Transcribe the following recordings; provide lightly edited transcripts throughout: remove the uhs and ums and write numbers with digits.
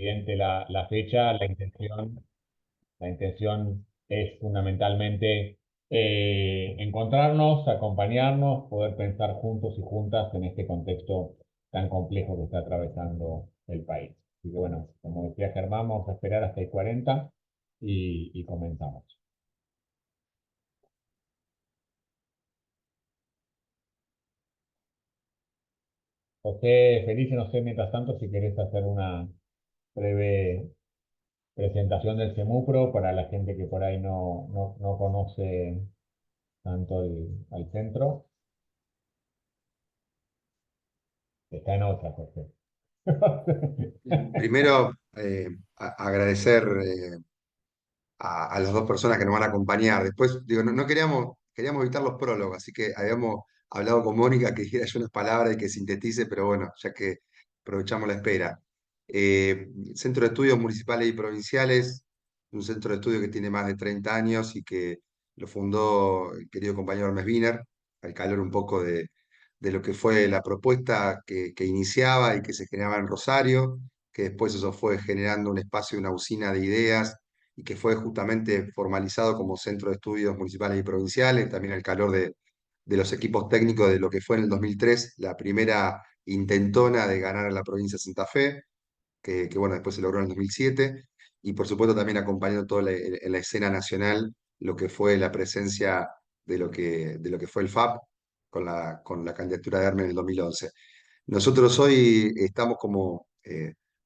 evidente la fecha, la intención es fundamentalmente encontrarnos, acompañarnos, poder pensar juntos y juntas en este contexto tan complejo que está atravesando el país. Así que bueno, como decía Germán, vamos a esperar hasta el 40 y comenzamos. José, Felice, no sé, mientras tanto, si querés hacer una breve presentación del CEMUPRO para la gente que por ahí no conoce tanto al centro. Está en otra, José. Primero, agradecer a las dos personas que nos van a acompañar. Después, digo, no queríamos evitar los prólogos, así que habíamos hablado con Mónica que dijera yo unas palabras y que sintetice, pero bueno, ya que aprovechamos la espera. Centro de Estudios Municipales y Provinciales, un centro de estudio que tiene más de 30 años y que lo fundó el querido compañero Hermes Wiener, al calor un poco de lo que fue la propuesta que iniciaba y que se generaba en Rosario, que después eso fue generando un espacio, una usina de ideas y que fue justamente formalizado como Centro de Estudios Municipales y Provinciales, también al calor de los equipos técnicos de lo que fue en el 2003 la primera intentona de ganar a la provincia de Santa Fe, que bueno, después se logró en el 2007, y por supuesto también acompañando toda en la escena nacional lo que fue la presencia de lo que fue el FAP con la candidatura de Hermes en el 2011. Nosotros hoy estamos como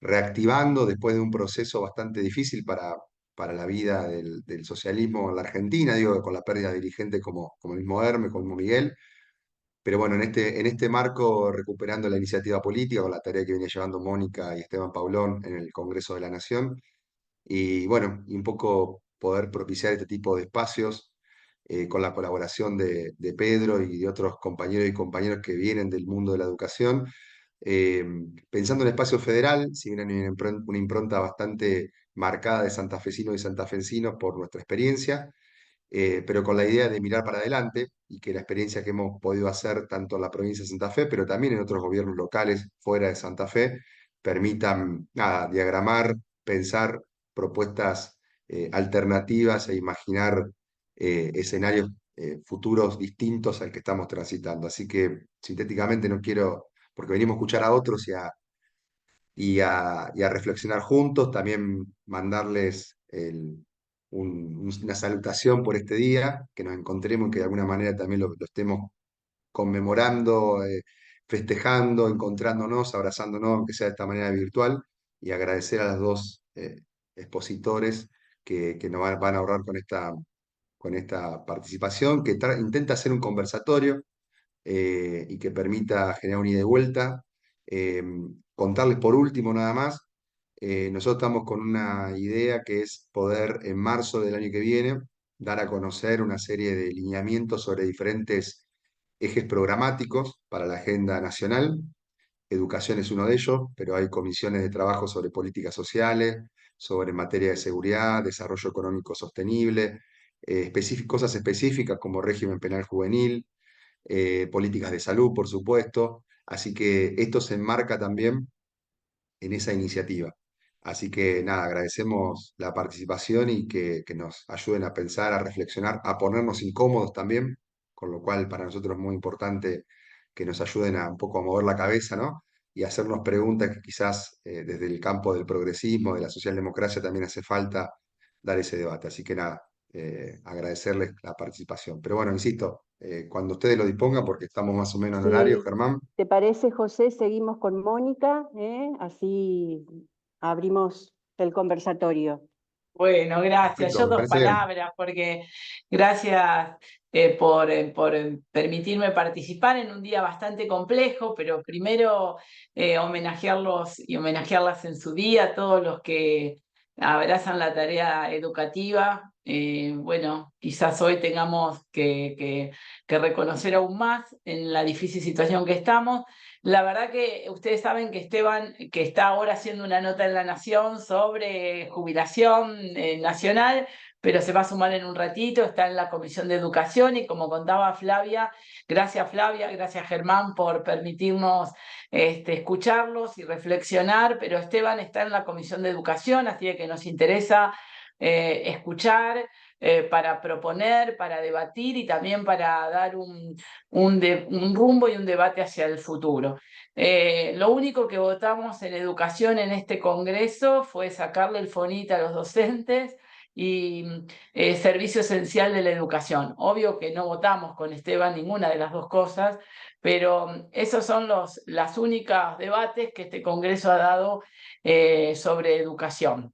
reactivando después de un proceso bastante difícil para la vida del socialismo en la Argentina, digo, con la pérdida de dirigentes como el mismo Hermes, como Miguel, pero bueno, en este marco, recuperando la iniciativa política con la tarea que viene llevando Mónica y Esteban Paulón en el Congreso de la Nación, y bueno, y un poco poder propiciar este tipo de espacios con la colaboración de Pedro y de otros compañeros y compañeras que vienen del mundo de la educación, eh, pensando en el espacio federal, si bien hay una impronta bastante marcada de santafesinos y santafesinos por nuestra experiencia, pero con la idea de mirar para adelante y que la experiencia que hemos podido hacer tanto en la provincia de Santa Fe, pero también en otros gobiernos locales fuera de Santa Fe, permitan nada, diagramar, pensar propuestas alternativas e imaginar escenarios futuros distintos al que estamos transitando. Así que sintéticamente no quiero, porque venimos a escuchar a otros y a reflexionar juntos, también mandarles una salutación por este día, que nos encontremos, que de alguna manera también lo estemos conmemorando, festejando, encontrándonos, abrazándonos, aunque sea de esta manera virtual, y agradecer a los dos expositores que nos van a ahorrar con esta participación, que intenta hacer un conversatorio y que permita generar un ida y vuelta. Eh, Contarles por último nada más, nosotros estamos con una idea que es poder en marzo del año que viene dar a conocer una serie de lineamientos sobre diferentes ejes programáticos para la agenda nacional. Educación es uno de ellos, pero hay comisiones de trabajo sobre políticas sociales, sobre materia de seguridad, desarrollo económico sostenible, cosas específicas como régimen penal juvenil, políticas de salud, por supuesto. Así que esto se enmarca también en esa iniciativa. Así que nada, agradecemos la participación y que nos ayuden a pensar, a reflexionar, a ponernos incómodos también, con lo cual para nosotros es muy importante que nos ayuden a un poco a mover la cabeza, ¿no? Y hacernos preguntas que quizás desde el campo del progresismo, de la socialdemocracia, también hace falta dar ese debate. Así que nada, agradecerles la participación. Pero bueno, insisto, cuando ustedes lo dispongan, porque estamos más o menos en horario, Sí, Germán. ¿te parece, José? Seguimos con Mónica, ¿eh? Asasí abrimos el conversatorio. Bueno, gracias. Perfecto, Yo me dos parece bien. palabras, porque gracias por permitirme participar en un día bastante complejo, pero primero homenajearlos y homenajearlas en su día, todos los que abrazan la tarea educativa. Bueno, quizás hoy tengamos que reconocer aún más en la difícil situación que estamos. La verdad que ustedes saben que Esteban, que está ahora haciendo una nota en La Nación sobre jubilación nacional, pero se va a sumar en un ratito, está en la Comisión de Educación y como contaba Flavia, gracias Germán por permitirnos escucharlos y reflexionar, pero Esteban está en la Comisión de Educación, así que nos interesa escuchar, para proponer, para debatir y también para dar un rumbo y un debate hacia el futuro. Lo único que votamos en educación en este congreso fue sacarle el FONIT a los docentes y servicio esencial de la educación. Obvio que no votamos con Esteban ninguna de las dos cosas, pero esos son los únicos debates que este congreso ha dado sobre educación.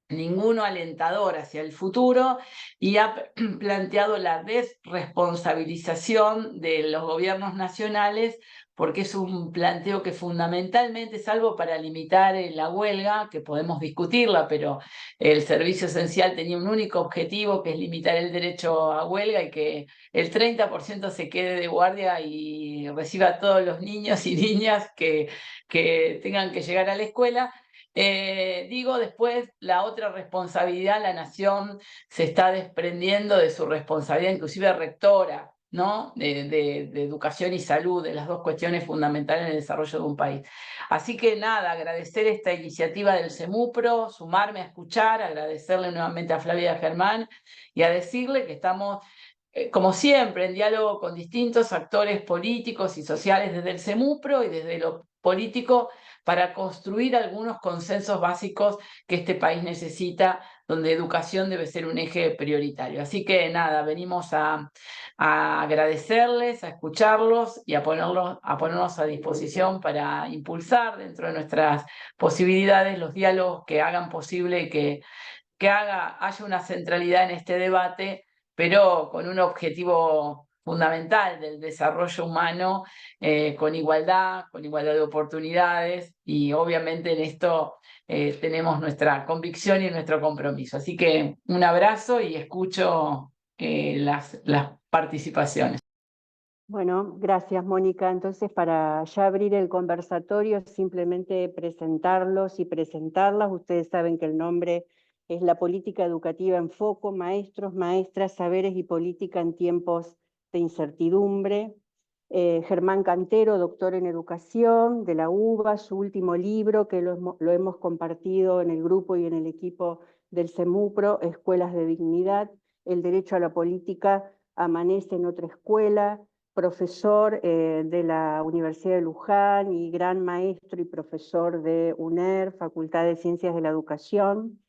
Ninguno alentador hacia el futuro, y ha planteado la desresponsabilización de los gobiernos nacionales, porque es un planteo que fundamentalmente, salvo para limitar la huelga, que podemos discutirla, pero el servicio esencial tenía un único objetivo, que es limitar el derecho a huelga y que el 30% se quede de guardia y reciba a todos los niños y niñas que tengan que llegar a la escuela. Después la otra responsabilidad, la nación se está desprendiendo de su responsabilidad, inclusive rectora, ¿no? de educación y salud, de las dos cuestiones fundamentales en el desarrollo de un país. Así que nada, agradecer esta iniciativa del CEMUPRO, sumarme a escuchar, agradecerle nuevamente a Flavia y a Germán y a decirle que estamos, como siempre, en diálogo con distintos actores políticos y sociales desde el CEMUPRO y desde lo político, para construir algunos consensos básicos que este país necesita, donde educación debe ser un eje prioritario. Así que nada, venimos a agradecerles, a escucharlos y a ponernos a disposición para impulsar dentro de nuestras posibilidades los diálogos que hagan posible que haya una centralidad en este debate, pero con un objetivo fundamental del desarrollo humano, con igualdad de oportunidades, y obviamente en esto tenemos nuestra convicción y nuestro compromiso. Así que un abrazo y escucho las participaciones. Bueno, gracias Mónica. Entonces, para ya abrir el conversatorio, simplemente presentarlos y presentarlas. Ustedes saben que el nombre es La Política Educativa en Foco, Maestros, Maestras, Saberes y Política en Tiempos de Incertidumbre. Germán Cantero, doctor en Educación de la UBA, su último libro, que lo hemos compartido en el grupo y en el equipo del CEMUPRO, Escuelas de Dignidad, el derecho a la política amanece en otra escuela, profesor de la Universidad de Luján y gran maestro y profesor de UNER, Facultad de Ciencias de la Educación.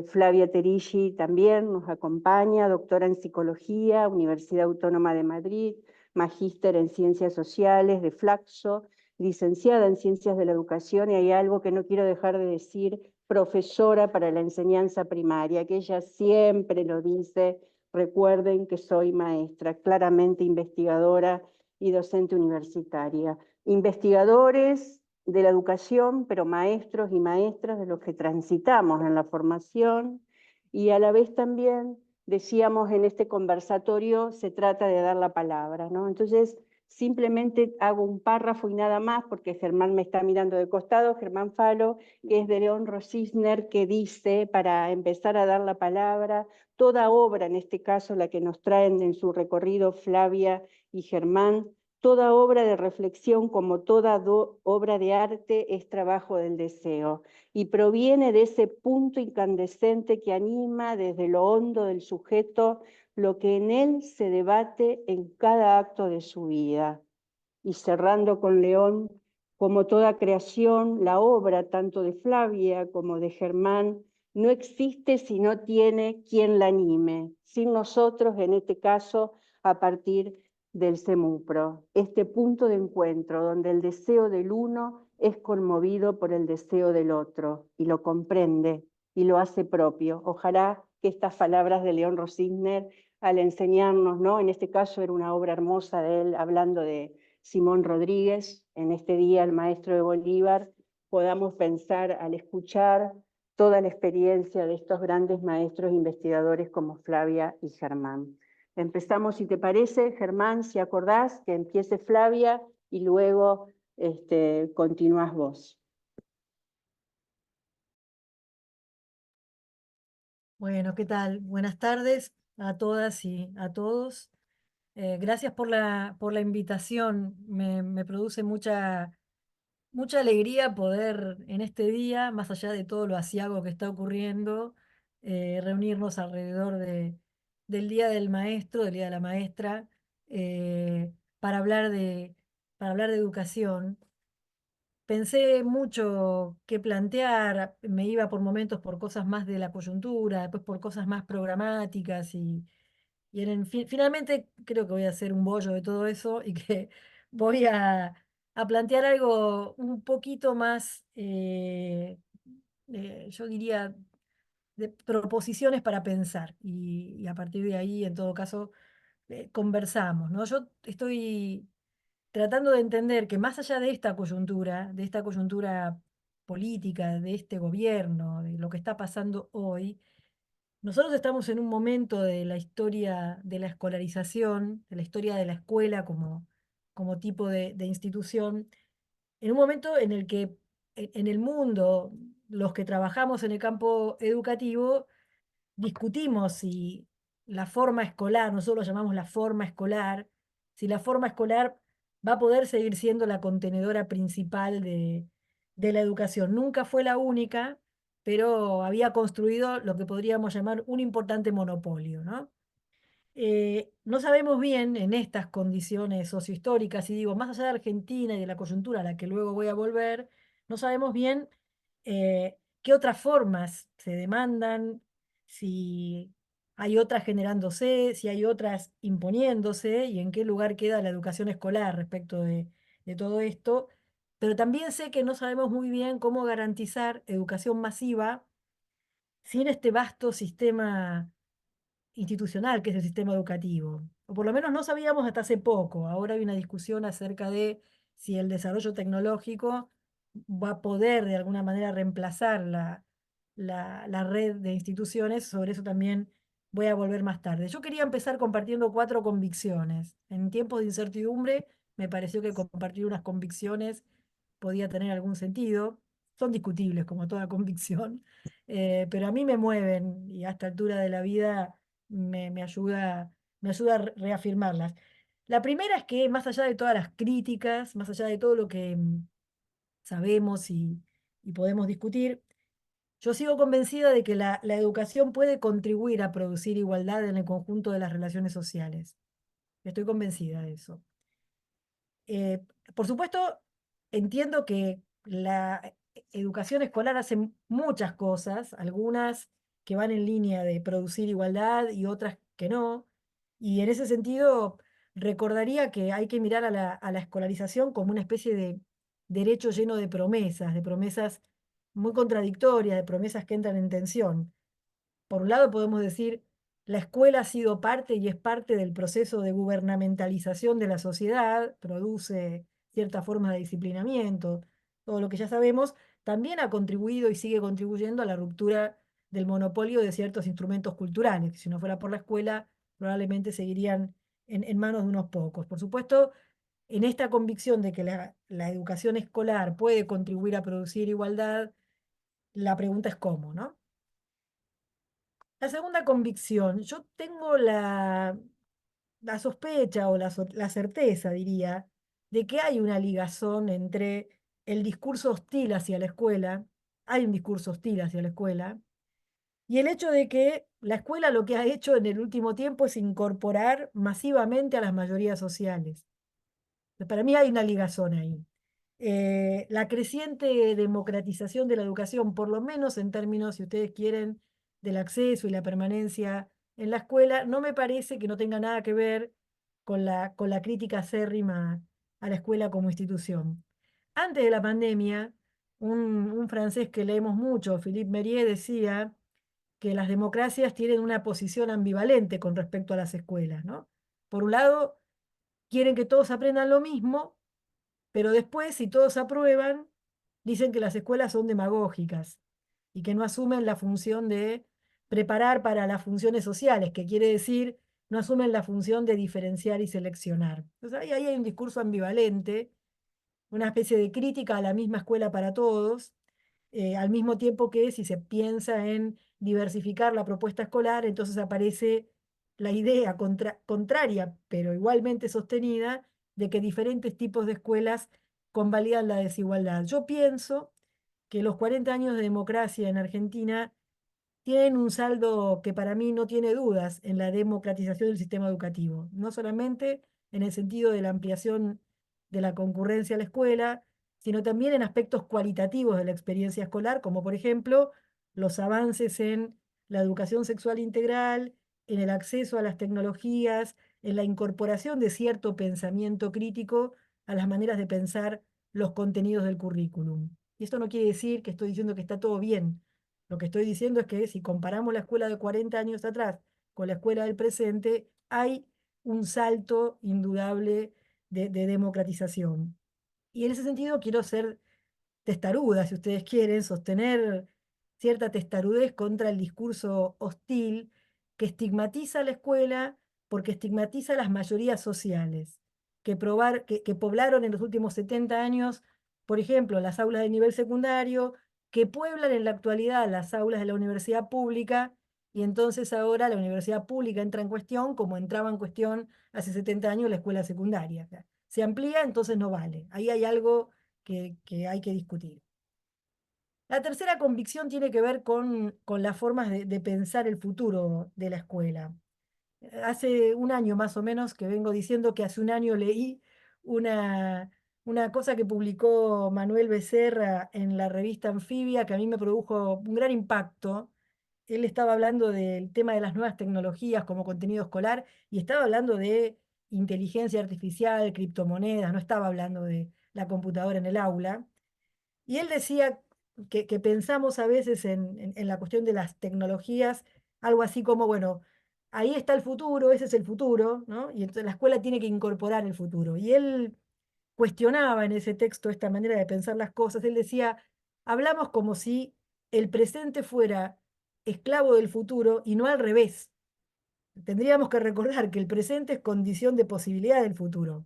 Flavia Terilli también nos acompaña, doctora en Psicología, Universidad Autónoma de Madrid, magíster en Ciencias Sociales de Flaxo, licenciada en Ciencias de la Educación, y hay algo que no quiero dejar de decir, profesora para la enseñanza primaria, que ella siempre lo dice. Recuerden que soy maestra, claramente investigadora y docente universitaria. Investigadores de la educación, pero maestros y maestras de los que transitamos en la formación, y a la vez también, decíamos en este conversatorio, se trata de dar la palabra, ¿no? Entonces, simplemente hago un párrafo y nada más, porque Germán me está mirando de costado, Germán Falo, que es de León Rosisner, que dice, para empezar a dar la palabra, toda obra, en este caso la que nos traen en su recorrido Flavia y Germán, toda obra de reflexión, como toda obra de arte, es trabajo del deseo y proviene de ese punto incandescente que anima desde lo hondo del sujeto lo que en él se debate en cada acto de su vida. Y cerrando con León, como toda creación, la obra tanto de Flavia como de Germán no existe si no tiene quien la anime, sin nosotros, en este caso, a partir del CEMUPRO, este punto de encuentro donde el deseo del uno es conmovido por el deseo del otro y lo comprende y lo hace propio. Ojalá que estas palabras de León Rosisner, al enseñarnos, ¿no? En este caso era una obra hermosa de él, hablando de Simón Rodríguez, en este día el maestro de Bolívar, podamos pensar al escuchar toda la experiencia de estos grandes maestros investigadores como Flavia y Germán. Empezamos, si te parece, Germán, si acordás, que empiece Flavia y luego continúas vos. Bueno, ¿qué tal? Buenas tardes a todas y a todos. Gracias por la invitación. Me produce mucha alegría poder en este día, más allá de todo lo aciago que está ocurriendo, reunirnos alrededor del Día del Maestro, del Día de la Maestra, eh, para hablar para hablar de educación. Pensé mucho qué plantear, me iba por momentos por cosas más de la coyuntura, después por cosas más programáticas finalmente creo que voy a hacer un bollo de todo eso y que voy a plantear algo un poquito más, yo diría, de proposiciones para pensar y a partir de ahí, en todo caso, conversamos, ¿no? Yo estoy tratando de entender que más allá de esta coyuntura política, de este gobierno, de lo que está pasando hoy, nosotros estamos en un momento de la historia de la escolarización, de la historia de la escuela como tipo de institución, en un momento en el que en el mundo, los que trabajamos en el campo educativo, discutimos si la forma escolar, nosotros lo llamamos la forma escolar, si la forma escolar va a poder seguir siendo la contenedora principal de la educación. Nunca fue la única, pero había construido lo que podríamos llamar un importante monopolio, ¿no? No sabemos bien en estas condiciones sociohistóricas, y digo, más allá de Argentina y de la coyuntura a la que luego voy a volver, no sabemos bien qué otras formas se demandan, si hay otras generándose, si hay otras imponiéndose y en qué lugar queda la educación escolar respecto de todo esto. Pero también sé que no sabemos muy bien cómo garantizar educación masiva sin este vasto sistema institucional que es el sistema educativo. O por lo menos no sabíamos hasta hace poco. Ahora hay una discusión acerca de si el desarrollo tecnológico va a poder de alguna manera reemplazar la red de instituciones. Sobre eso también voy a volver más tarde. Yo quería empezar compartiendo 4 convicciones. En tiempos de incertidumbre me pareció que compartir unas convicciones podía tener algún sentido. Son discutibles como toda convicción, pero a mí me mueven y a esta altura de la vida me ayuda a reafirmarlas. La primera es que más allá de todas las críticas, más allá de todo lo que sabemos y podemos discutir, yo sigo convencida de que la educación puede contribuir a producir igualdad en el conjunto de las relaciones sociales. Estoy convencida de eso. Eh, por supuesto, entiendo que la educación escolar hace muchas cosas, algunas que van en línea de producir igualdad y otras que no. Y en ese sentido, recordaría que hay que mirar a a la escolarización como una especie de derecho lleno de promesas muy contradictorias, de promesas que entran en tensión. Por un lado podemos decir, la escuela ha sido parte y es parte del proceso de gubernamentalización de la sociedad, produce cierta forma de disciplinamiento, todo lo que ya sabemos, también ha contribuido y sigue contribuyendo a la ruptura del monopolio de ciertos instrumentos culturales, que si no fuera por la escuela probablemente seguirían en manos de unos pocos. Por supuesto, en esta convicción de que la educación escolar puede contribuir a producir igualdad, la pregunta es cómo, ¿no? La segunda convicción, yo tengo la sospecha o la certeza, diría, de que hay una ligazón entre el discurso hostil hacia la escuela, hay un discurso hostil hacia la escuela, y el hecho de que la escuela lo que ha hecho en el último tiempo es incorporar masivamente a las mayorías sociales. Para mí hay una ligazón ahí. La creciente democratización de la educación, por lo menos en términos, si ustedes quieren, del acceso y la permanencia en la escuela, no me parece que no tenga nada que ver con con la crítica acérrima a la escuela como institución. Antes de la pandemia, un francés que leemos mucho, Philippe Mérier, decía que las democracias tienen una posición ambivalente con respecto a las escuelas, ¿no? Por un lado, quieren que todos aprendan lo mismo, pero después, si todos aprueban, dicen que las escuelas son demagógicas y que no asumen la función de preparar para las funciones sociales, que quiere decir no asumen la función de diferenciar y seleccionar. Entonces ahí hay un discurso ambivalente, una especie de crítica a la misma escuela para todos, al mismo tiempo que si se piensa en diversificar la propuesta escolar, entonces aparece la idea contraria, pero igualmente sostenida, de que diferentes tipos de escuelas convalidan la desigualdad. Yo pienso que los 40 años de democracia en Argentina tienen un saldo que para mí no tiene dudas en la democratización del sistema educativo, no solamente en el sentido de la ampliación de la concurrencia a la escuela, sino también en aspectos cualitativos de la experiencia escolar, como por ejemplo los avances en la educación sexual integral, en el acceso a las tecnologías, en la incorporación de cierto pensamiento crítico a las maneras de pensar los contenidos del currículum. Y esto no quiere decir que estoy diciendo que está todo bien. Lo que estoy diciendo es que si comparamos la escuela de 40 años atrás con la escuela del presente, hay un salto indudable de democratización. Y en ese sentido quiero ser testaruda, si ustedes quieren, sostener cierta testarudez contra el discurso hostil que estigmatiza a la escuela porque estigmatiza a las mayorías sociales que poblaron en los últimos 70 años, por ejemplo, las aulas de nivel secundario, que pueblan en la actualidad las aulas de la universidad pública, y entonces ahora la universidad pública entra en cuestión como entraba en cuestión hace 70 años la escuela secundaria. Se amplía, entonces no vale. Ahí hay algo que hay que discutir. La tercera convicción tiene que ver con las formas de pensar el futuro de la escuela. Hace un año más o menos que vengo diciendo que hace un año leí una, una cosa que publicó Manuel Becerra en la revista Anfibia que a mí me produjo un gran impacto. Él estaba hablando del tema de las nuevas tecnologías como contenido escolar y estaba hablando de inteligencia artificial, criptomonedas, no estaba hablando de la computadora en el aula. Y él decía que pensamos a veces en la cuestión de las tecnologías, algo así como, bueno, ahí está el futuro, ese es el futuro, ¿no? Y entonces la escuela tiene que incorporar el futuro. Y él cuestionaba en ese texto esta manera de pensar las cosas. Él decía, hablamos como si el presente fuera esclavo del futuro y no al revés. Tendríamos que recordar que el presente es condición de posibilidad del futuro.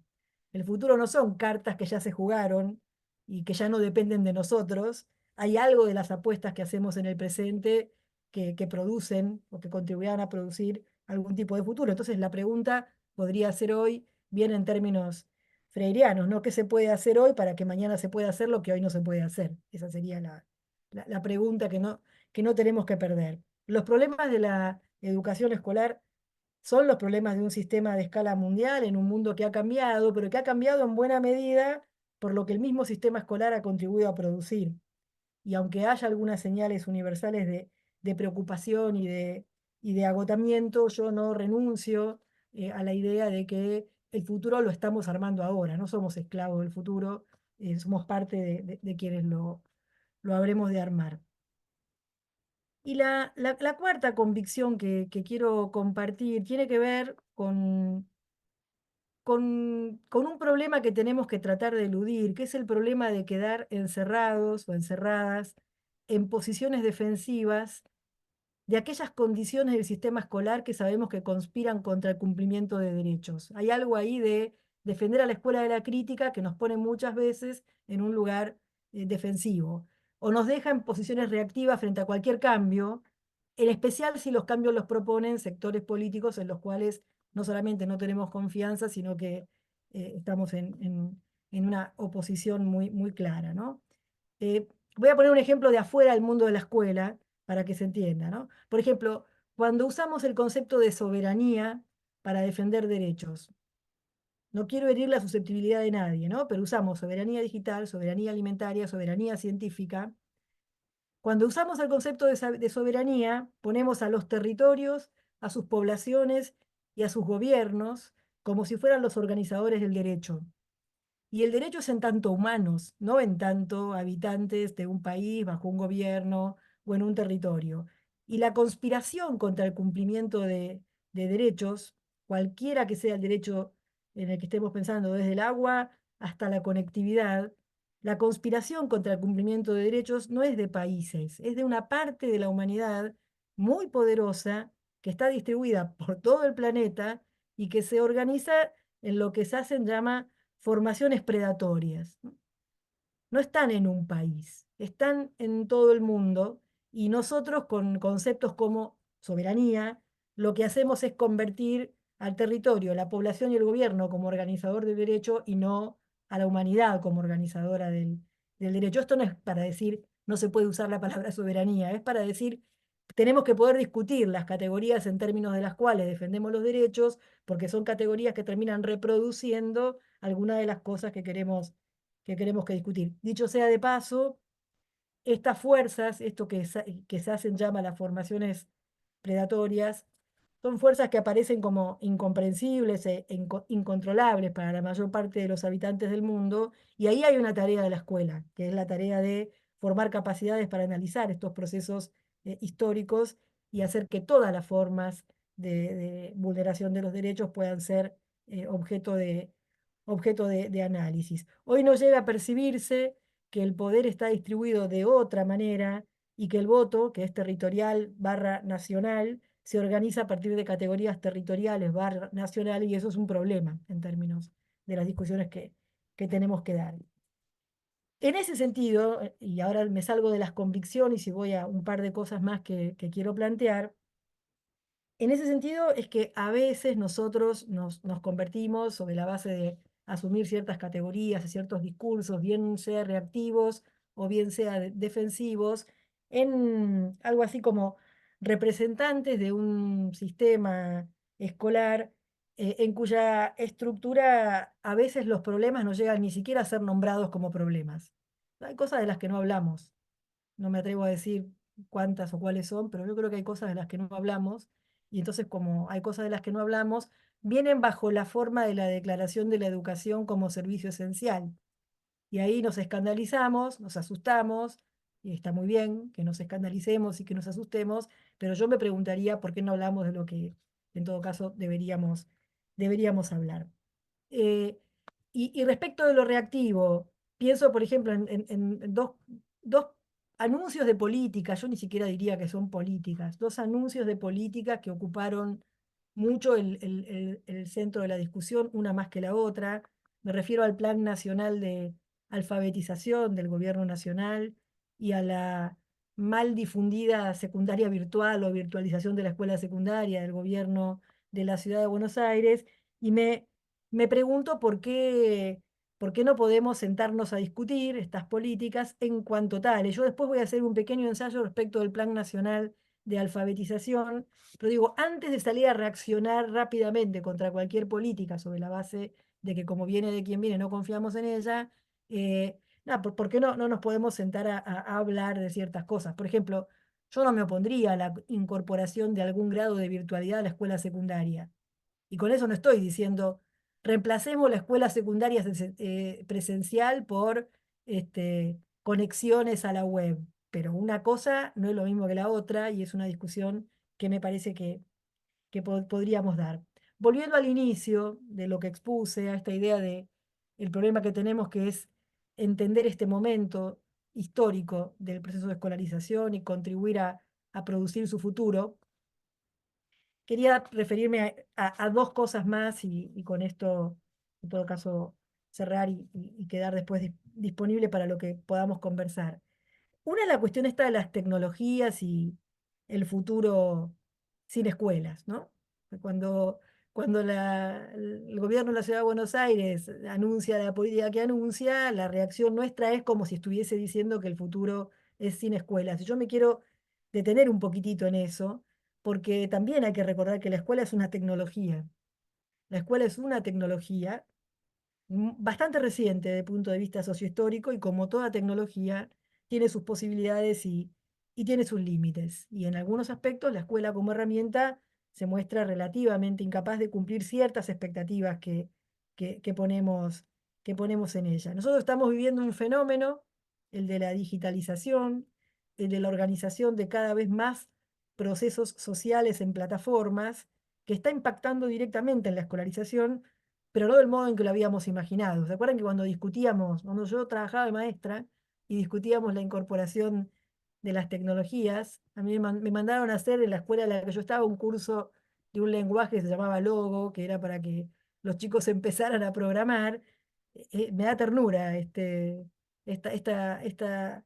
El futuro no son cartas que ya se jugaron y que ya no dependen de nosotros. Hay algo de las apuestas que hacemos en el presente que producen o que contribuirán a producir algún tipo de futuro. Entonces la pregunta podría ser hoy, bien en términos freirianos, ¿no? ¿Qué se puede hacer hoy para que mañana se pueda hacer lo que hoy no se puede hacer? Esa sería la pregunta que no tenemos que perder. Los problemas de la educación escolar son los problemas de un sistema de escala mundial en un mundo que ha cambiado, pero que ha cambiado en buena medida por lo que el mismo sistema escolar ha contribuido a producir. Y aunque haya algunas señales universales de preocupación y de agotamiento, yo no renuncio a la idea de que el futuro lo estamos armando ahora, no somos esclavos del futuro, somos parte de quienes lo habremos de armar. Y la cuarta convicción que quiero compartir tiene que ver con un problema que tenemos que tratar de eludir, que es el problema de quedar encerrados o encerradas en posiciones defensivas de aquellas condiciones del sistema escolar que sabemos que conspiran contra el cumplimiento de derechos. Hay algo ahí de defender a la escuela de la crítica que nos pone muchas veces en un lugar defensivo o nos deja en posiciones reactivas frente a cualquier cambio, en especial si los cambios los proponen sectores políticos en los cuales no solamente no tenemos confianza, sino que estamos en una oposición muy, muy clara, ¿no? Voy a poner un ejemplo de afuera del mundo de la escuela para que se entienda, ¿no? Por ejemplo, cuando usamos el concepto de soberanía para defender derechos, no quiero herir la susceptibilidad de nadie, ¿no? Pero usamos soberanía digital, soberanía alimentaria, soberanía científica. Cuando usamos el concepto de soberanía, ponemos a los territorios, a sus poblaciones y a sus gobiernos como si fueran los organizadores del derecho. Y el derecho es en tanto humanos, no en tanto habitantes de un país bajo un gobierno o en un territorio. Y la conspiración contra el cumplimiento de derechos, cualquiera que sea el derecho en el que estemos pensando, desde el agua hasta la conectividad, la conspiración contra el cumplimiento de derechos no es de países, es de una parte de la humanidad muy poderosa que está distribuida por todo el planeta y que se organiza en lo que Sassen llama formaciones predatorias. No están en un país, están en todo el mundo Y nosotros con conceptos como soberanía, lo que hacemos es convertir al territorio, la población y el gobierno como organizador del derecho y no a la humanidad como organizadora del derecho. Esto no es para decir no se puede usar la palabra soberanía, es para decir tenemos que poder discutir las categorías en términos de las cuales defendemos los derechos, porque son categorías que terminan reproduciendo algunas de las cosas que discutir. Dicho sea de paso, estas fuerzas, esto que se hacen llama las formaciones predatorias, son fuerzas que aparecen como incomprensibles e incontrolables para la mayor parte de los habitantes del mundo, y ahí hay una tarea de la escuela, que es la tarea de formar capacidades para analizar estos procesos históricos y hacer que todas las formas de vulneración de los derechos puedan ser objeto de análisis. Hoy no llega a percibirse que el poder está distribuido de otra manera y que el voto, que es territorial barra nacional, se organiza a partir de categorías territoriales barra nacional, y eso es un problema en términos de las discusiones que tenemos que dar. En ese sentido, y ahora me salgo de las convicciones y voy a un par de cosas más que quiero plantear, en ese sentido es que a veces nosotros nos convertimos sobre la base de asumir ciertas categorías, ciertos discursos, bien sea reactivos o bien sea defensivos, en algo así como representantes de un sistema escolar en cuya estructura a veces los problemas no llegan ni siquiera a ser nombrados como problemas. Hay cosas de las que no hablamos. No me atrevo a decir cuántas o cuáles son, pero yo creo que hay cosas de las que no hablamos, y entonces como hay cosas de las que no hablamos, vienen bajo la forma de la Declaración de la Educación como servicio esencial. Y ahí nos escandalizamos, nos asustamos, y está muy bien que nos escandalicemos y que nos asustemos, pero yo me preguntaría por qué no hablamos de lo que en todo caso deberíamos hablar. Eh, y respecto de lo reactivo, pienso, por ejemplo, en dos anuncios de política, yo ni siquiera diría que son políticas, dos anuncios de política que ocuparon mucho el centro de la discusión, una más que la otra. Me refiero al Plan Nacional de Alfabetización del Gobierno Nacional y a la mal difundida secundaria virtual o virtualización de la escuela secundaria del Gobierno de la Ciudad de Buenos Aires. Y me pregunto por qué no podemos sentarnos a discutir estas políticas en cuanto tales. Yo después voy a hacer un pequeño ensayo respecto del Plan Nacional de Alfabetización, pero digo, antes de salir a reaccionar rápidamente contra cualquier política sobre la base de que como viene de quien viene no confiamos en ella, nada, ¿por qué no nos podemos sentar a hablar de ciertas cosas? Por ejemplo, yo no me opondría a la incorporación de algún grado de virtualidad a la escuela secundaria. Y con eso no estoy diciendo, reemplacemos la escuela secundaria presencial por conexiones a la web. Pero una cosa no es lo mismo que la otra y es una discusión que me parece que podríamos dar. Volviendo al inicio de lo que expuse, a esta idea de el problema que tenemos, que es entender este momento histórico del proceso de escolarización y contribuir a producir su futuro, quería referirme a dos cosas más y con esto, en todo caso, cerrar y quedar después disponible para lo que podamos conversar. Una es la cuestión esta de las tecnologías y el futuro sin escuelas, ¿no? Cuando, cuando el gobierno de la Ciudad de Buenos Aires anuncia la política que anuncia, la reacción nuestra es como si estuviese diciendo que el futuro es sin escuelas. Y yo me quiero detener un poquitito en eso, porque también hay que recordar que la escuela es una tecnología. La escuela es una tecnología bastante reciente desde el punto de vista sociohistórico, y como toda tecnología tiene sus posibilidades y tiene sus límites. Y en algunos aspectos la escuela como herramienta se muestra relativamente incapaz de cumplir ciertas expectativas que ponemos en ella. Nosotros estamos viviendo un fenómeno, el de la digitalización, el de la organización de cada vez más procesos sociales en plataformas, que está impactando directamente en la escolarización, pero no del modo en que lo habíamos imaginado. ¿Se acuerdan que cuando yo trabajaba de maestra y discutíamos la incorporación de las tecnologías, a mí me mandaron a hacer en la escuela en la que yo estaba un curso de un lenguaje que se llamaba Logo, que era para que los chicos empezaran a programar? Me da ternura esta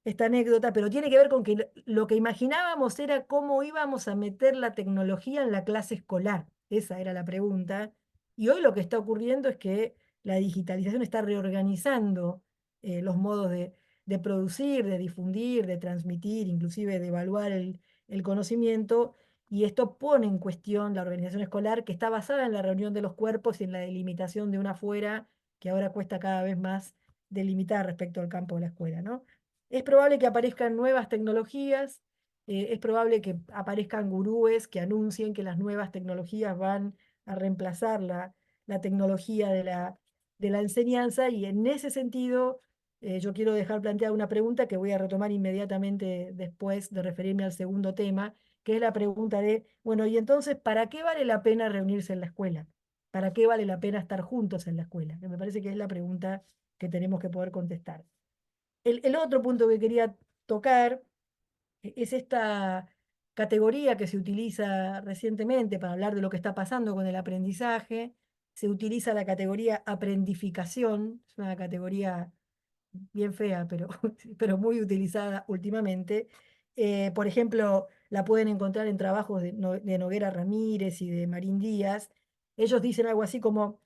esta anécdota, pero tiene que ver con que lo que imaginábamos era cómo íbamos a meter la tecnología en la clase escolar. Esa era la pregunta. Y hoy lo que está ocurriendo es que la digitalización está reorganizando los modos de producir, de difundir, de transmitir, inclusive de evaluar el conocimiento. Y esto pone en cuestión la organización escolar, que está basada en la reunión de los cuerpos y en la delimitación de una afuera, que ahora cuesta cada vez más delimitar respecto al campo de la escuela, ¿no? Es probable que aparezcan nuevas tecnologías, es probable que aparezcan gurúes que anuncien que las nuevas tecnologías van a reemplazar la tecnología de la enseñanza, y en ese sentido yo quiero dejar planteada una pregunta que voy a retomar inmediatamente después de referirme al segundo tema, que es la pregunta de, bueno, y entonces, ¿para qué vale la pena reunirse en la escuela? ¿Para qué vale la pena estar juntos en la escuela? Que me parece que es la pregunta que tenemos que poder contestar. El otro punto que quería tocar es esta categoría que se utiliza recientemente para hablar de lo que está pasando con el aprendizaje. Se utiliza la categoría aprendificación, es una categoría bien fea, pero, pero muy utilizada últimamente. Por ejemplo, la pueden encontrar en trabajos de Noguera Ramírez y de Marín Díaz. Ellos dicen algo así como,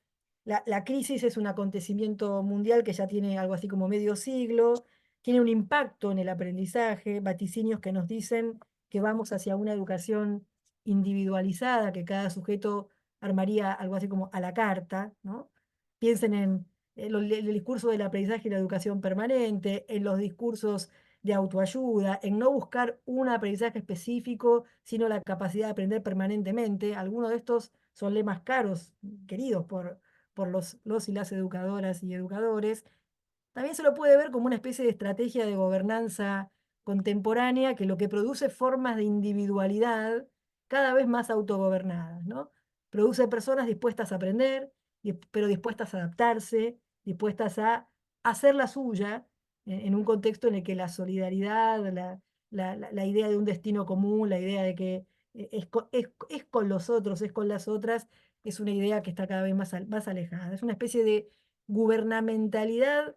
la crisis es un acontecimiento mundial que ya tiene algo así como medio siglo, tiene un impacto en el aprendizaje, vaticinios que nos dicen que vamos hacia una educación individualizada, que cada sujeto armaría algo así como a la carta, ¿no? Piensen en el discurso del aprendizaje y la educación permanente, en los discursos de autoayuda, en no buscar un aprendizaje específico, sino la capacidad de aprender permanentemente. Algunos de estos son lemas caros, queridos por los y las educadoras y educadores. También se lo puede ver como una especie de estrategia de gobernanza contemporánea que lo que produce formas de individualidad cada vez más autogobernadas, ¿no? Produce personas dispuestas a aprender, pero dispuestas a adaptarse, dispuestas a hacer la suya en un contexto en el que la solidaridad, la idea de un destino común, la idea de que es con los otros, es con las otras, es una idea que está cada vez más alejada. Es una especie de gubernamentalidad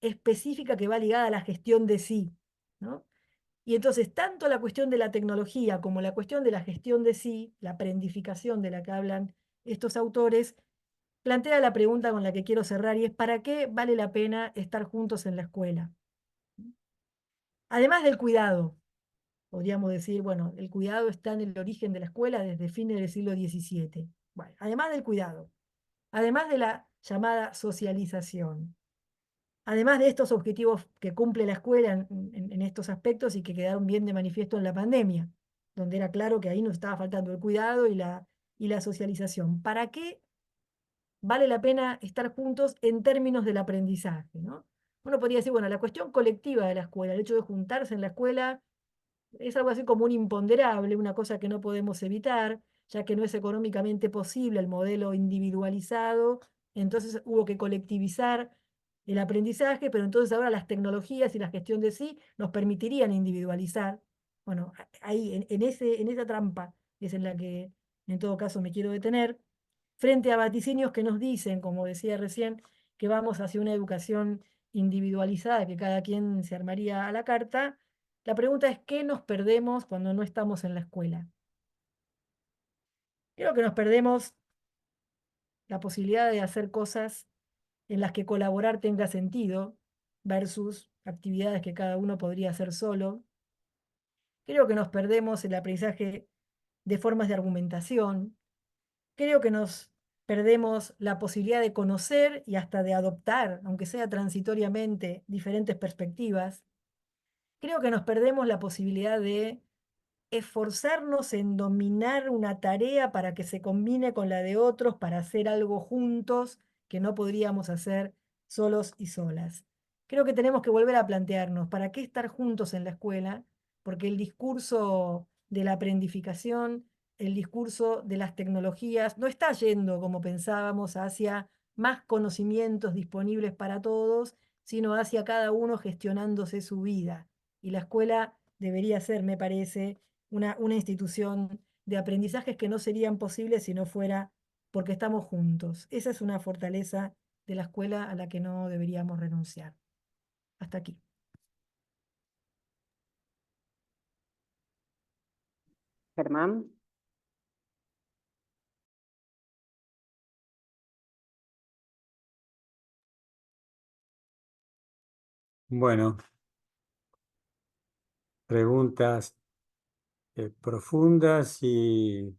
específica que va ligada a la gestión de sí, ¿no? Y entonces, tanto la cuestión de la tecnología como la cuestión de la gestión de sí, la aprendificación de la que hablan estos autores, plantea la pregunta con la que quiero cerrar, y es: ¿para qué vale la pena estar juntos en la escuela? Además del cuidado, podríamos decir, bueno, el cuidado está en el origen de la escuela desde fines del siglo XVII. Bueno, además del cuidado, además de la llamada socialización, además de estos objetivos que cumple la escuela en estos aspectos y que quedaron bien de manifiesto en la pandemia, donde era claro que ahí nos estaba faltando el cuidado y la socialización. ¿Para qué vale la pena estar juntos en términos del aprendizaje, ¿no? Uno podría decir, bueno, la cuestión colectiva de la escuela, el hecho de juntarse en la escuela, es algo así como un imponderable, una cosa que no podemos evitar, ya que no es económicamente posible el modelo individualizado, entonces hubo que colectivizar el aprendizaje, pero entonces ahora las tecnologías y la gestión de sí nos permitirían individualizar. Bueno, ahí, en esa trampa es en la que en todo caso me quiero detener, frente a vaticinios que nos dicen, como decía recién, que vamos hacia una educación individualizada, que cada quien se armaría a la carta. La pregunta es: ¿qué nos perdemos cuando no estamos en la escuela? Creo que nos perdemos la posibilidad de hacer cosas en las que colaborar tenga sentido versus actividades que cada uno podría hacer solo. Creo que nos perdemos el aprendizaje de formas de argumentación. Creo que nos perdemos la posibilidad de conocer y hasta de adoptar, aunque sea transitoriamente, diferentes perspectivas. Creo que nos perdemos la posibilidad de esforzarnos en dominar una tarea para que se combine con la de otros, para hacer algo juntos que no podríamos hacer solos y solas. Creo que tenemos que volver a plantearnos para qué estar juntos en la escuela, porque el discurso de la aprendificación, el discurso de las tecnologías, no está yendo como pensábamos hacia más conocimientos disponibles para todos, sino hacia cada uno gestionándose su vida. Y la escuela debería ser, me parece, una institución de aprendizajes que no serían posibles si no fuera porque estamos juntos. Esa es una fortaleza de la escuela a la que no deberíamos renunciar. Hasta aquí. Germán. Bueno, preguntas profundas y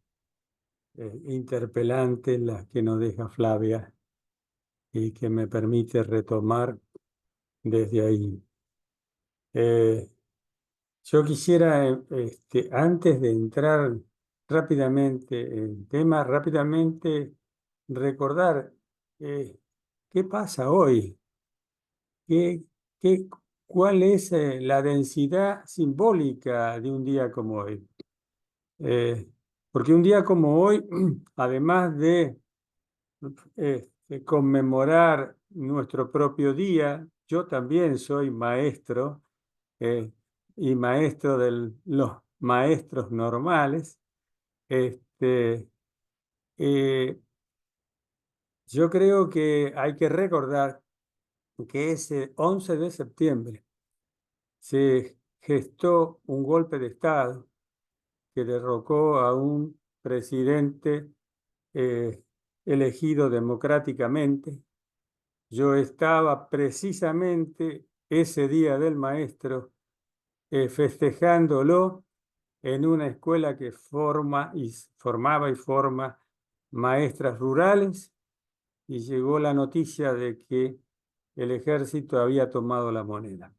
interpelantes las que nos deja Flavia y que me permite retomar desde ahí. Yo quisiera, antes de entrar rápidamente en tema, rápidamente recordar qué pasa hoy, qué, qué, cuál es la densidad simbólica de un día como hoy. Porque un día como hoy, además de conmemorar nuestro propio día, yo también soy maestro eh, y maestro de los maestros normales. Este, eh, yo creo que hay que recordar que ese 11 de septiembre se gestó un golpe de Estado que derrocó a un presidente elegido democráticamente. Yo estaba precisamente ese día del maestro festejándolo en una escuela que formaba y forma maestras rurales, y llegó la noticia de que el ejército había tomado la moneda.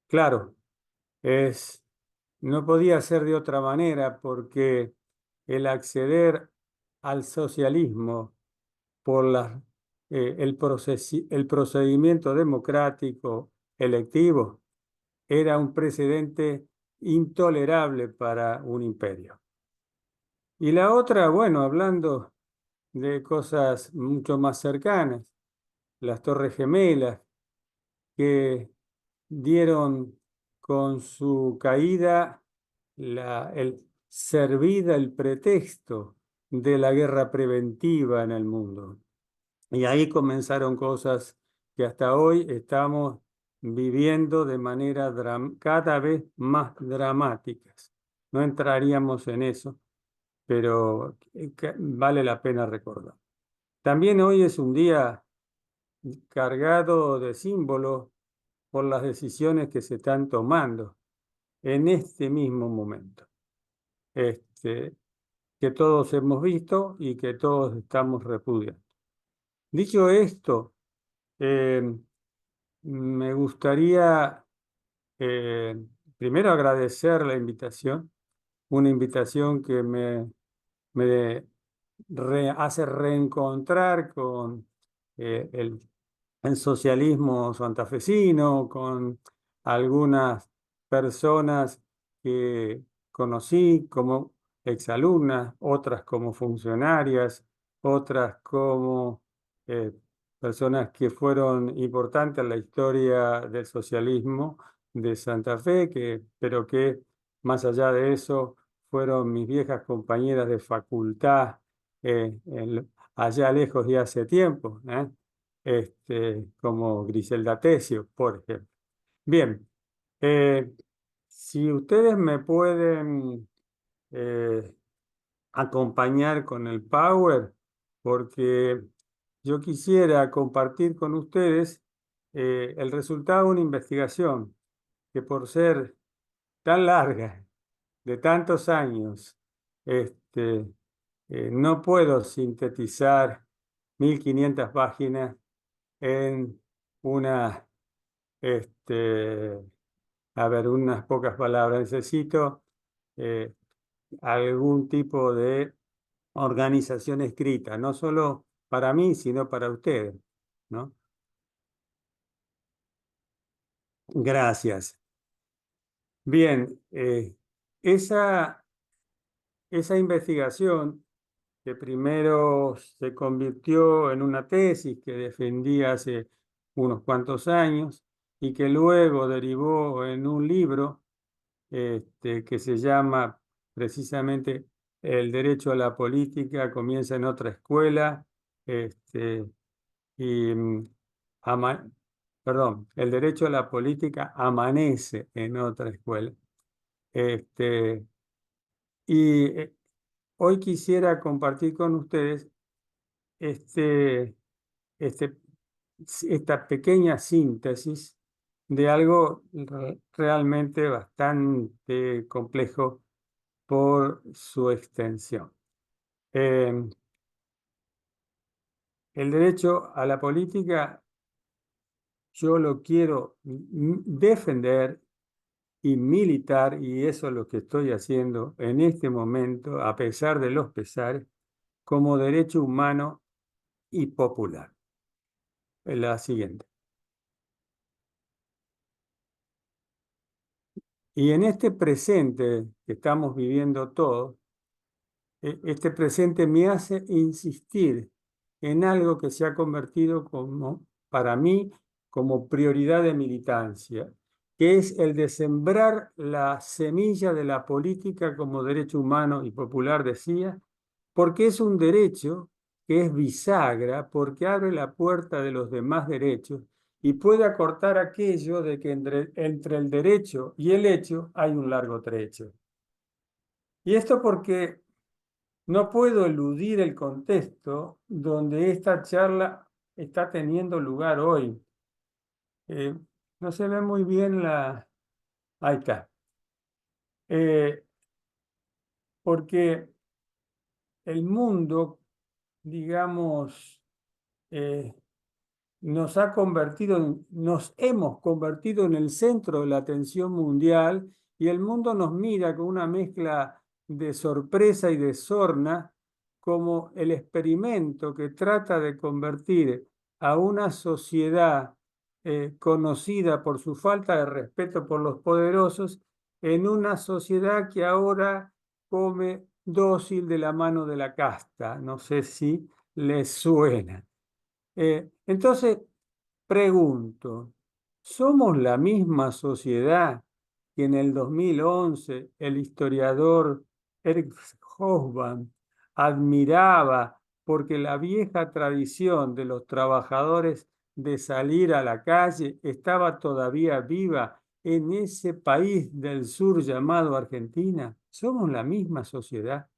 Claro, no podía ser de otra manera, porque el acceder al socialismo por el procedimiento democrático electivo era un precedente intolerable para un imperio. Y la otra, bueno, hablando de cosas mucho más cercanas, las Torres Gemelas, que dieron con su caída servida el pretexto de la guerra preventiva en el mundo. Y ahí comenzaron cosas que hasta hoy estamos viviendo de manera cada vez más dramáticas. No entraríamos en eso, pero vale la pena recordar. También hoy es un día cargado de símbolos por las decisiones que se están tomando en este mismo momento, que todos hemos visto y que todos estamos repudiando. Dicho esto, me gustaría primero agradecer la invitación, una invitación que me hace reencontrar con el socialismo santafesino, con algunas personas que conocí como exalumnas, otras como funcionarias, otras como eh, personas que fueron importantes en la historia del socialismo de Santa Fe, pero que más allá de eso fueron mis viejas compañeras de facultad allá lejos y hace tiempo, como Griselda Tesio, por ejemplo. Bien, si ustedes me pueden acompañar con el Power, porque yo quisiera compartir con ustedes el resultado de una investigación que, por ser tan larga, de tantos años, no puedo sintetizar 1500 páginas en una, unas pocas palabras. Necesito eh, algún tipo de organización escrita, no solo para mí, sino para ustedes, ¿no? Gracias. Bien, esa investigación, que primero se convirtió en una tesis que defendí hace unos cuantos años y que luego derivó en un libro que se llama precisamente El derecho a la política comienza en otra escuela, y perdón, El derecho a la política amanece en otra escuela. Y hoy quisiera compartir con ustedes este, esta pequeña síntesis de algo realmente bastante complejo por su extensión. El derecho a la política yo lo quiero defender y militar, y eso es lo que estoy haciendo en este momento, a pesar de los pesares, como derecho humano y popular. La siguiente. Y en este presente que estamos viviendo todos, este presente me hace insistir en algo que se ha convertido como, para mí, como prioridad de militancia, que es el de sembrar la semilla de la política como derecho humano y popular, decía, porque es un derecho que es bisagra, porque abre la puerta de los demás derechos y puede acortar aquello de que entre el derecho y el hecho hay un largo trecho. Y esto porque no puedo eludir el contexto donde esta charla está teniendo lugar hoy. No se ve muy bien la... Ahí está. Porque el mundo, digamos, eh, nos hemos convertido en el centro de la atención mundial y el mundo nos mira con una mezcla de sorpresa y de sorna como el experimento que trata de convertir a una sociedad conocida por su falta de respeto por los poderosos en una sociedad que ahora come dócil de la mano de la casta. No sé si les suena. Entonces, pregunto, ¿somos la misma sociedad que en el 2011 el historiador Eric Hobsbawm admiraba porque la vieja tradición de los trabajadores de salir a la calle estaba todavía viva en ese país del sur llamado Argentina? ¿Somos la misma sociedad?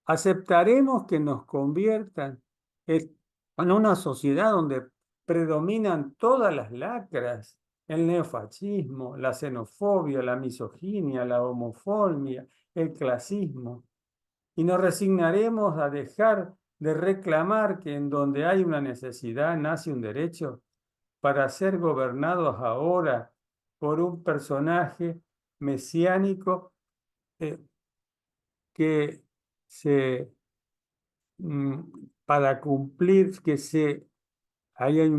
¿Aceptaremos que nos conviertan en una sociedad donde predominan todas las lacras, el neofascismo, la xenofobia, la misoginia, la homofobia, el clasismo? ¿Y nos resignaremos a dejar de reclamar que en donde hay una necesidad nace un derecho para ser gobernados ahora por un personaje mesiánico eh, que se para cumplir ahí hay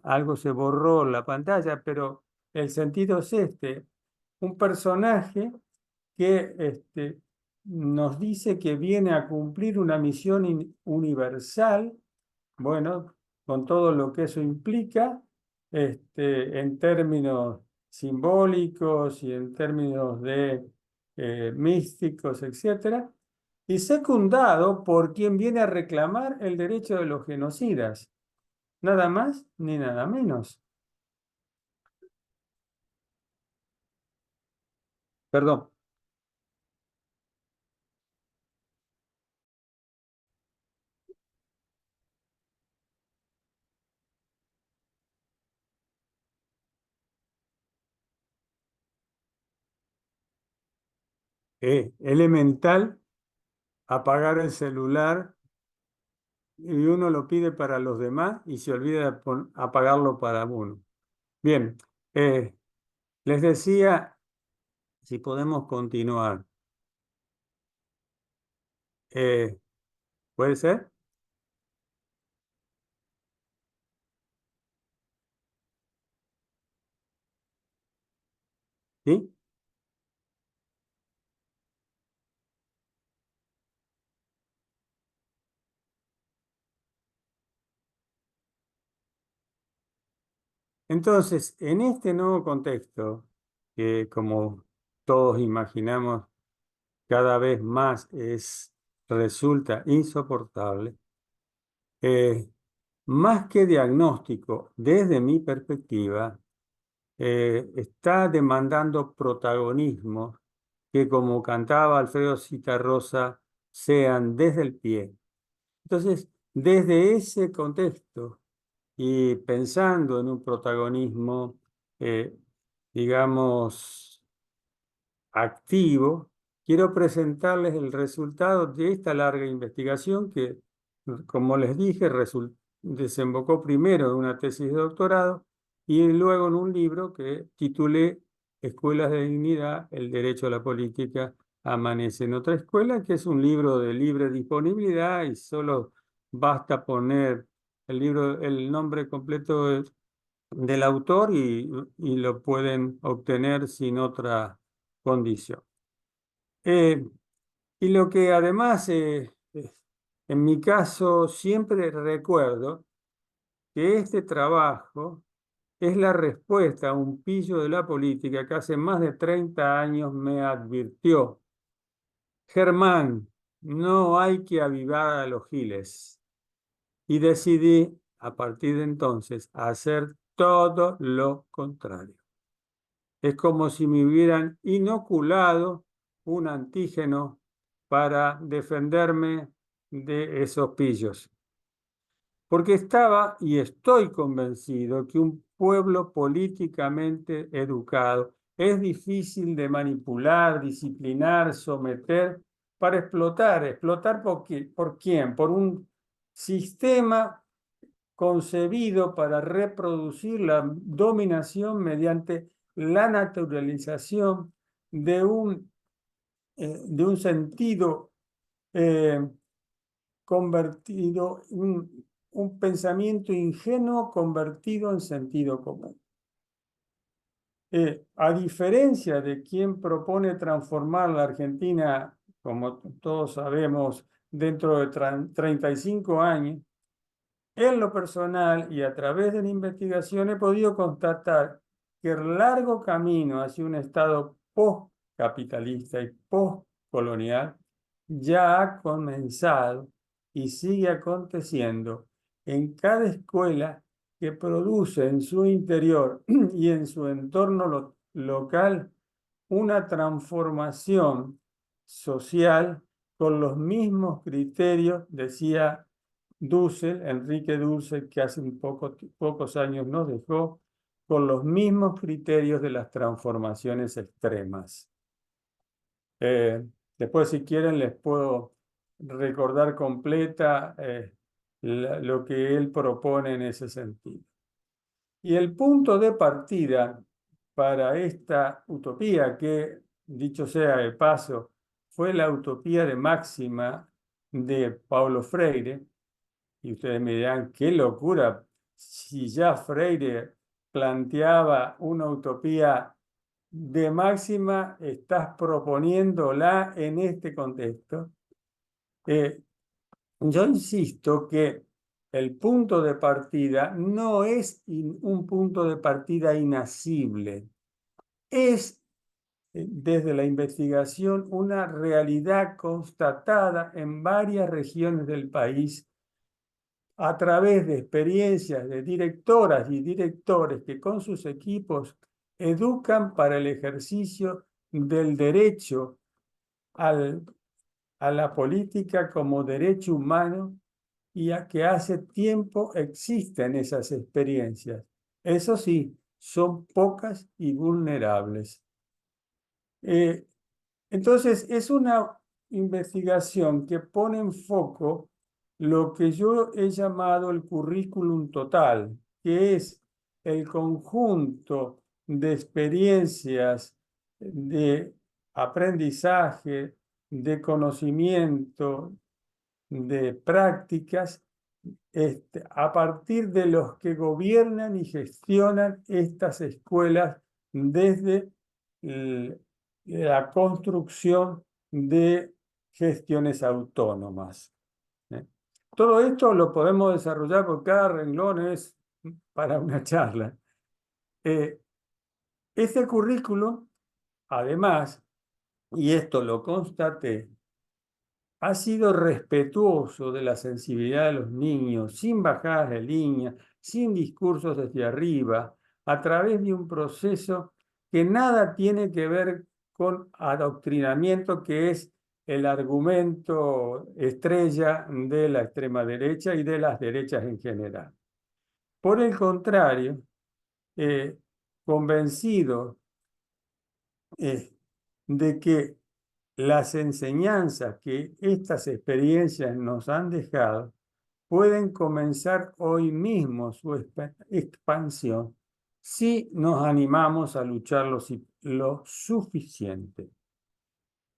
algo se borró la pantalla, pero el sentido es este, un personaje que nos dice que viene a cumplir una misión universal, bueno, con todo lo que eso implica, en términos simbólicos y en términos de místicos, etcétera, y secundado por quien viene a reclamar el derecho de los genocidas, nada más ni nada menos. Perdón. Elemental apagar el celular y uno lo pide para los demás y se olvida de apagarlo para uno. Bien, les decía, si podemos continuar. ¿Puede ser? ¿Sí? Entonces, en este nuevo contexto, que como todos imaginamos, cada vez más resulta insoportable, más que diagnóstico, desde mi perspectiva, está demandando protagonismo que, como cantaba Alfredo Zitarrosa, sean desde el pie. Entonces, desde ese contexto y pensando en un protagonismo, digamos, activo, quiero presentarles el resultado de esta larga investigación que, como les dije, desembocó primero en una tesis de doctorado y luego en un libro que titulé Escuelas de Dignidad, el derecho a la política amanece en otra escuela, que es un libro de libre disponibilidad y solo basta poner el nombre completo del autor y lo pueden obtener sin otra condición. Y lo que además, en mi caso, siempre recuerdo que este trabajo es la respuesta a un pillo de la política que hace más de 30 años me advirtió: Germán, no hay que avivar a los giles. Y decidí, a partir de entonces, hacer todo lo contrario. Es como si me hubieran inoculado un antígeno para defenderme de esos pillos. Porque estaba y estoy convencido que un pueblo políticamente educado es difícil de manipular, disciplinar, someter para explotar. ¿Explotar por quién? Por un sistema concebido para reproducir la dominación mediante la naturalización de un sentido convertido, un pensamiento ingenuo convertido en sentido común. A diferencia de quien propone transformar la Argentina, como todos sabemos, dentro de 35 años, en lo personal y a través de la investigación he podido constatar que el largo camino hacia un Estado postcapitalista y postcolonial ya ha comenzado y sigue aconteciendo en cada escuela que produce en su interior y en su entorno local una transformación social con los mismos criterios, decía Dussel, Enrique Dussel, que hace pocos años nos dejó, con los mismos criterios de las transformaciones extremas. Después, si quieren, les puedo recordar completa lo que él propone en ese sentido. Y el punto de partida para esta utopía, que, dicho sea de paso, fue la utopía de máxima de Paulo Freire, y ustedes me dirán, qué locura, si ya Freire planteaba una utopía de máxima, estás proponiéndola en este contexto. Yo insisto que el punto de partida no es un punto de partida inasible, es desde la investigación una realidad constatada en varias regiones del país a través de experiencias de directoras y directores que con sus equipos educan para el ejercicio del derecho a la política como derecho humano y a que hace tiempo existen esas experiencias. Eso sí, son pocas y vulnerables. Entonces, es una investigación que pone en foco lo que yo he llamado el currículum total, que es el conjunto de experiencias de aprendizaje, de conocimiento, de prácticas, a partir de los que gobiernan y gestionan estas escuelas desde la construcción de gestiones autónomas. Todo esto lo podemos desarrollar porque cada renglón es para una charla. Este currículo, además, y esto lo constaté, ha sido respetuoso de la sensibilidad de los niños, sin bajadas de línea, sin discursos desde arriba, a través de un proceso que nada tiene que ver con adoctrinamiento, que es el argumento estrella de la extrema derecha y de las derechas en general. Por el contrario, convencido de que las enseñanzas que estas experiencias nos han dejado pueden comenzar hoy mismo su expansión si nos animamos a luchar lo suficiente.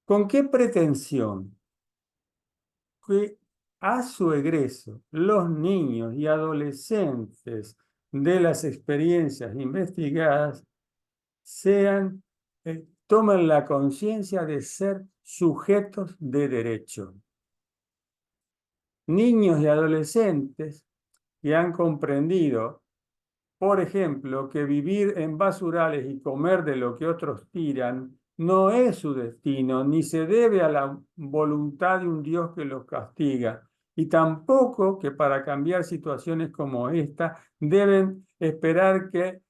¿Con qué pretensión? Que a su egreso los niños y adolescentes de las experiencias investigadas tomen la conciencia de ser sujetos de derecho. Niños y adolescentes que han comprendido, por ejemplo, que vivir en basurales y comer de lo que otros tiran no es su destino, ni se debe a la voluntad de un Dios que los castiga, y tampoco que para cambiar situaciones como esta deben esperar que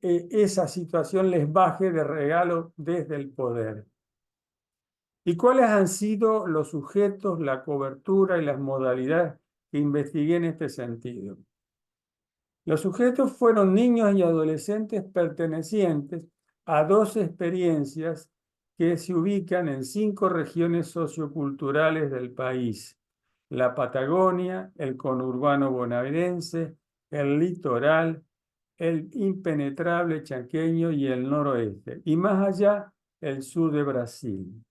esa situación les baje de regalo desde el poder. ¿Y cuáles han sido los sujetos, la cobertura y las modalidades que investigué en este sentido? Los sujetos fueron niños y adolescentes pertenecientes a 2 experiencias que se ubican en 5 regiones socioculturales del país: la Patagonia, el conurbano bonaerense, el litoral, el impenetrable chaqueño y el noroeste, y más allá, el sur de Brasil.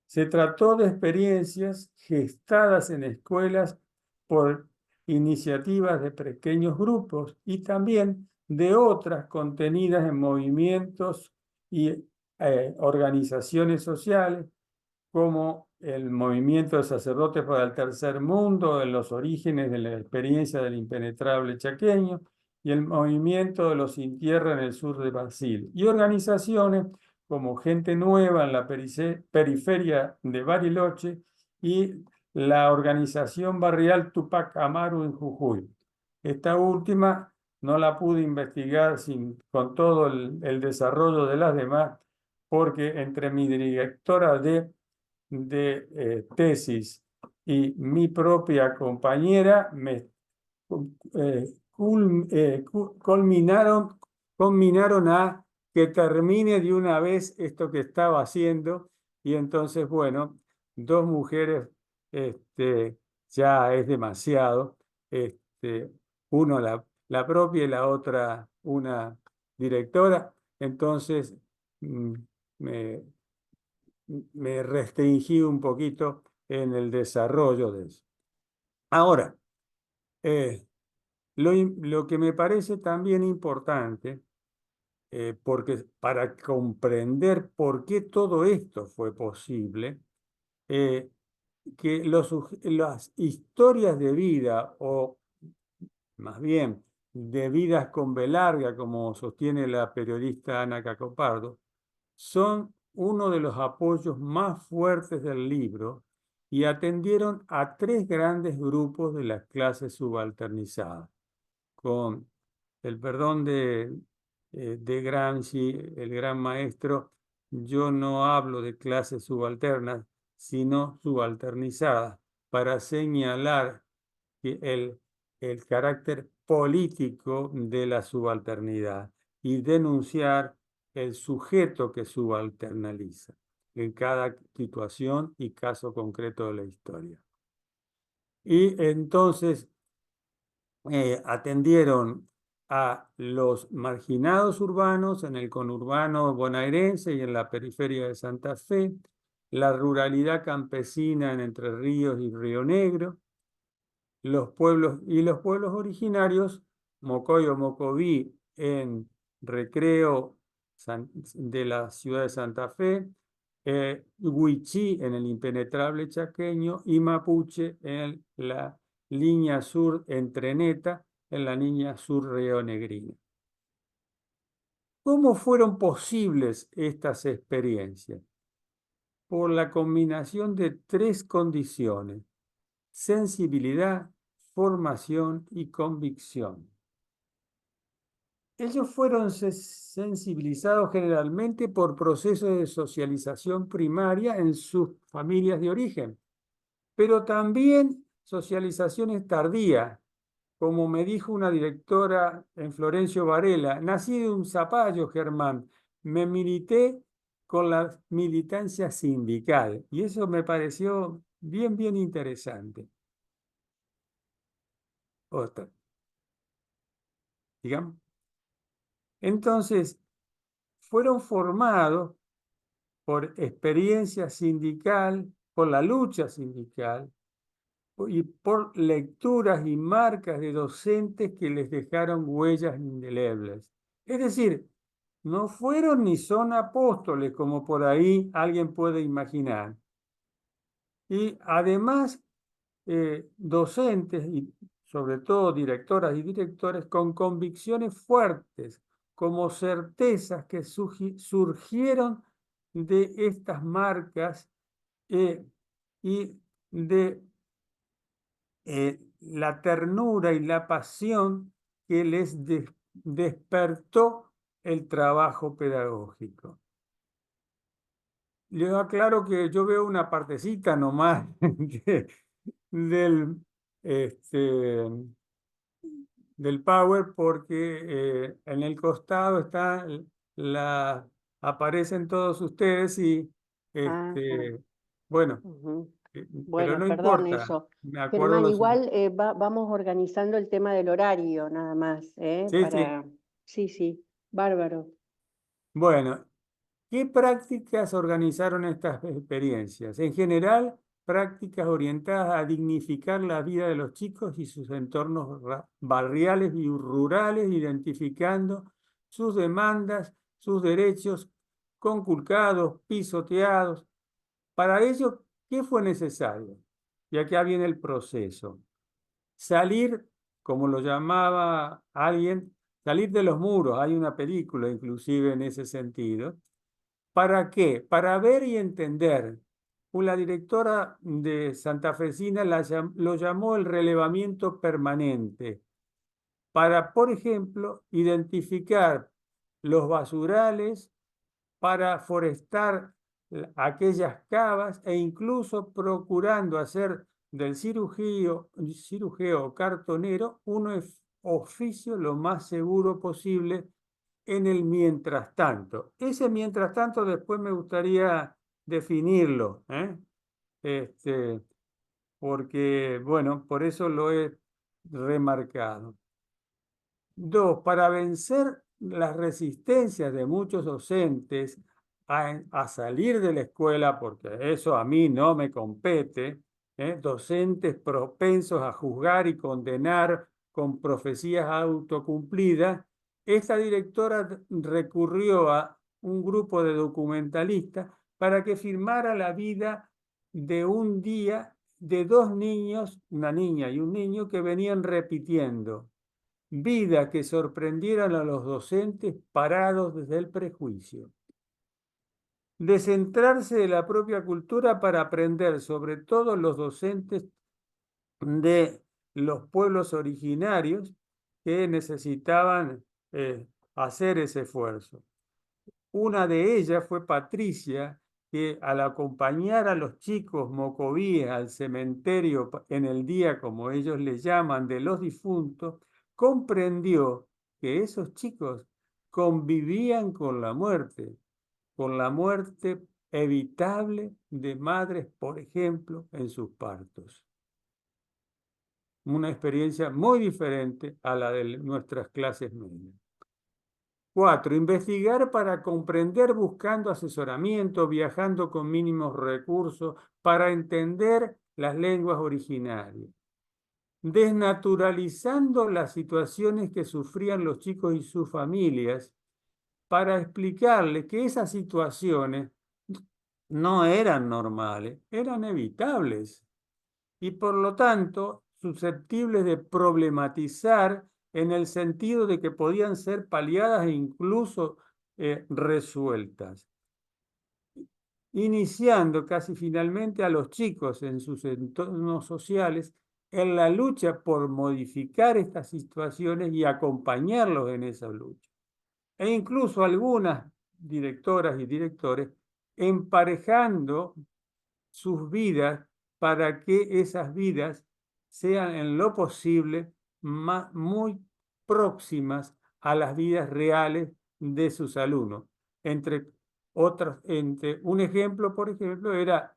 Se trató de experiencias gestadas en escuelas por iniciativas de pequeños grupos y también de otras contenidas en movimientos y organizaciones sociales, como el movimiento de sacerdotes para el tercer mundo, en los orígenes de la experiencia del impenetrable chaqueño, y el movimiento de los sin tierra en el sur de Brasil, y organizaciones como Gente Nueva en la periferia de Bariloche y la organización barrial Tupac Amaru en Jujuy. Esta última no la pude investigar con todo el desarrollo de las demás, porque entre mi directora de tesis y mi propia compañera culminaron a que termine de una vez esto que estaba haciendo, y entonces, bueno, 2 mujeres ya es demasiado, uno la propia y la otra una directora, entonces me restringí un poquito en el desarrollo de eso. Ahora, lo que me parece también importante, porque para comprender por qué todo esto fue posible, que las historias de vida, o más bien de vidas con B larga, como sostiene la periodista Ana Cacopardo, son uno de los apoyos más fuertes del libro y atendieron a 3 grandes grupos de las clases subalternizadas. Con el perdón de Gramsci, el gran maestro, yo no hablo de clases subalternas, sino subalternizadas, para señalar que el carácter político de la subalternidad y denunciar el sujeto que subalternaliza en cada situación y caso concreto de la historia. Y entonces atendieron a los marginados urbanos en el conurbano bonaerense y en la periferia de Santa Fe, la ruralidad campesina en Entre Ríos y Río Negro, los pueblos originarios, Mocoy o Mocoví en Recreo de la ciudad de Santa Fe, Huichí en el impenetrable chaqueño y Mapuche en la línea sur entre Neta, en la línea sur rionegrina. ¿Cómo fueron posibles estas experiencias? Por la combinación de 3 condiciones: sensibilidad, formación y convicción. ellos fueron sensibilizados generalmente por procesos de socialización primaria en sus familias de origen, pero también socializaciones tardías. Como me dijo una directora en Florencio Varela, nací de un zapallo, Germán, me milité con la militancia sindical y eso me pareció bien, bien interesante. Otra, digamos. Entonces, fueron formados por experiencia sindical, por la lucha sindical y por lecturas y marcas de docentes que les dejaron huellas indelebles. Es decir, no fueron ni son apóstoles, como por ahí alguien puede imaginar. Y además, docentes y sobre todo directoras y directores con convicciones fuertes, como certezas que surgieron de estas marcas y de la ternura y la pasión que les despertó el trabajo pedagógico. Les aclaro que yo veo una partecita nomás del, del Power porque en el costado está aparecen todos ustedes y bueno, Ujú. pero Bueno, no perdón importa, eso. me acuerdo Germán, lo igual vamos organizando el tema del horario, nada más, Sí, sí. Sí, sí, bárbaro. Bueno, ¿qué prácticas organizaron estas experiencias? En general, prácticas orientadas a dignificar la vida de los chicos y sus entornos barriales y rurales, identificando sus demandas, sus derechos conculcados, pisoteados. Para ello, ¿qué fue necesario? Y acá viene el proceso. Salir, como lo llamaba alguien, salir de los muros. Hay una película inclusive en ese sentido. ¿Para qué? Para ver y entender. La directora de Santafesina lo llamó el relevamiento permanente, para, por ejemplo, identificar los basurales, para forestar aquellas cavas e incluso procurando hacer del cirujeo cartonero un oficio lo más seguro posible en el mientras tanto. Ese mientras tanto después me gustaría definirlo, porque, bueno, por eso lo he remarcado. Dos, para vencer las resistencias de muchos docentes a salir de la escuela, porque eso a mí no me compete, docentes propensos a juzgar y condenar con profecías autocumplidas, esta directora recurrió a un grupo de documentalistas para que filmara la vida de un día de dos niños, una niña y un niño, que venían repitiendo vida que sorprendieran a los docentes parados desde el prejuicio. Descentrarse de la propia cultura para aprender, sobre todo los docentes de los pueblos originarios que necesitaban hacer ese esfuerzo. Una de ellas fue Patricia, que al acompañar a los chicos mocovíes al cementerio en el día, como ellos le llaman, de los difuntos, comprendió que esos chicos convivían con la muerte evitable de madres, por ejemplo, en sus partos. Una experiencia muy diferente a la de nuestras clases medias. 4. Investigar para comprender buscando asesoramiento, viajando con mínimos recursos, para entender las lenguas originarias. Desnaturalizando las situaciones que sufrían los chicos y sus familias, para explicarles que esas situaciones no eran normales, eran evitables y por lo tanto susceptibles de problematizar en el sentido de que podían ser paliadas e incluso resueltas. Iniciando casi finalmente a los chicos en sus entornos sociales en la lucha por modificar estas situaciones y acompañarlos en esa lucha. E incluso algunas directoras y directores emparejando sus vidas para que esas vidas sean en lo posible muy próximas a las vidas reales de sus alumnos. Entre un ejemplo, por ejemplo, era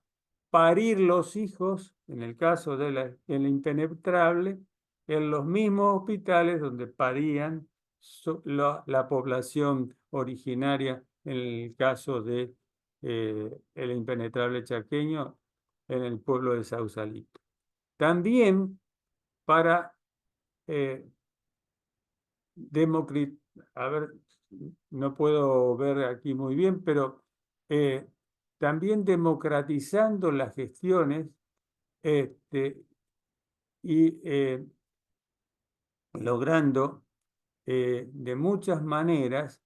parir los hijos, en el caso de el impenetrable, en los mismos hospitales donde parían la población originaria, en el caso de el impenetrable chaqueño, en el pueblo de Sausalito. También para a ver, no puedo ver aquí muy bien, pero también democratizando las gestiones y logrando de muchas maneras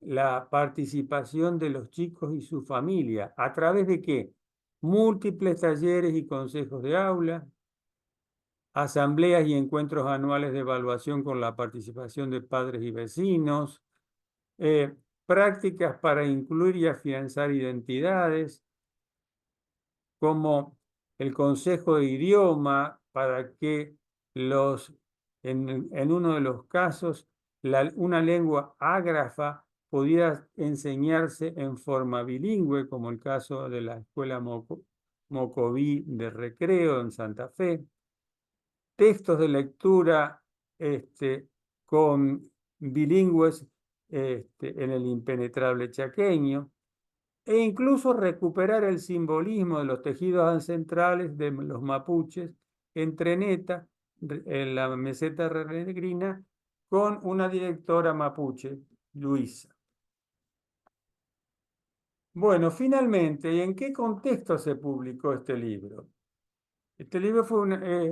la participación de los chicos y su familia. ¿A través de qué? Múltiples talleres y consejos de aula, asambleas y encuentros anuales de evaluación con la participación de padres y vecinos, prácticas para incluir y afianzar identidades, como el consejo de idioma para que en uno de los casos una lengua ágrafa pudiera enseñarse en forma bilingüe, como el caso de la escuela Mocoví de Recreo en Santa Fe, textos de lectura con bilingües en el impenetrable chaqueño, e incluso recuperar el simbolismo de los tejidos ancestrales de los mapuches en Treneta, en la meseta renegrina, con una directora mapuche, Luisa. Bueno, finalmente, ¿y en qué contexto se publicó este libro? Este libro fue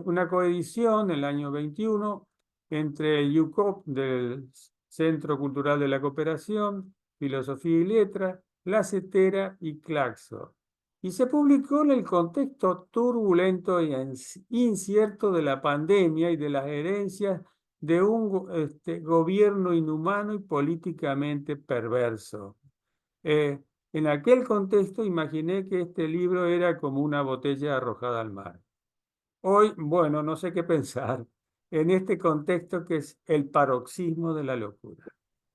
una coedición en el año 21 entre el UCOP del Centro Cultural de la Cooperación, Filosofía y Letras, La Cetera y Claxo. Y se publicó en el contexto turbulento e incierto de la pandemia y de las herencias de un gobierno inhumano y políticamente perverso. En aquel contexto imaginé que este libro era como una botella arrojada al mar. Hoy, bueno, no sé qué pensar en este contexto que es el paroxismo de la locura.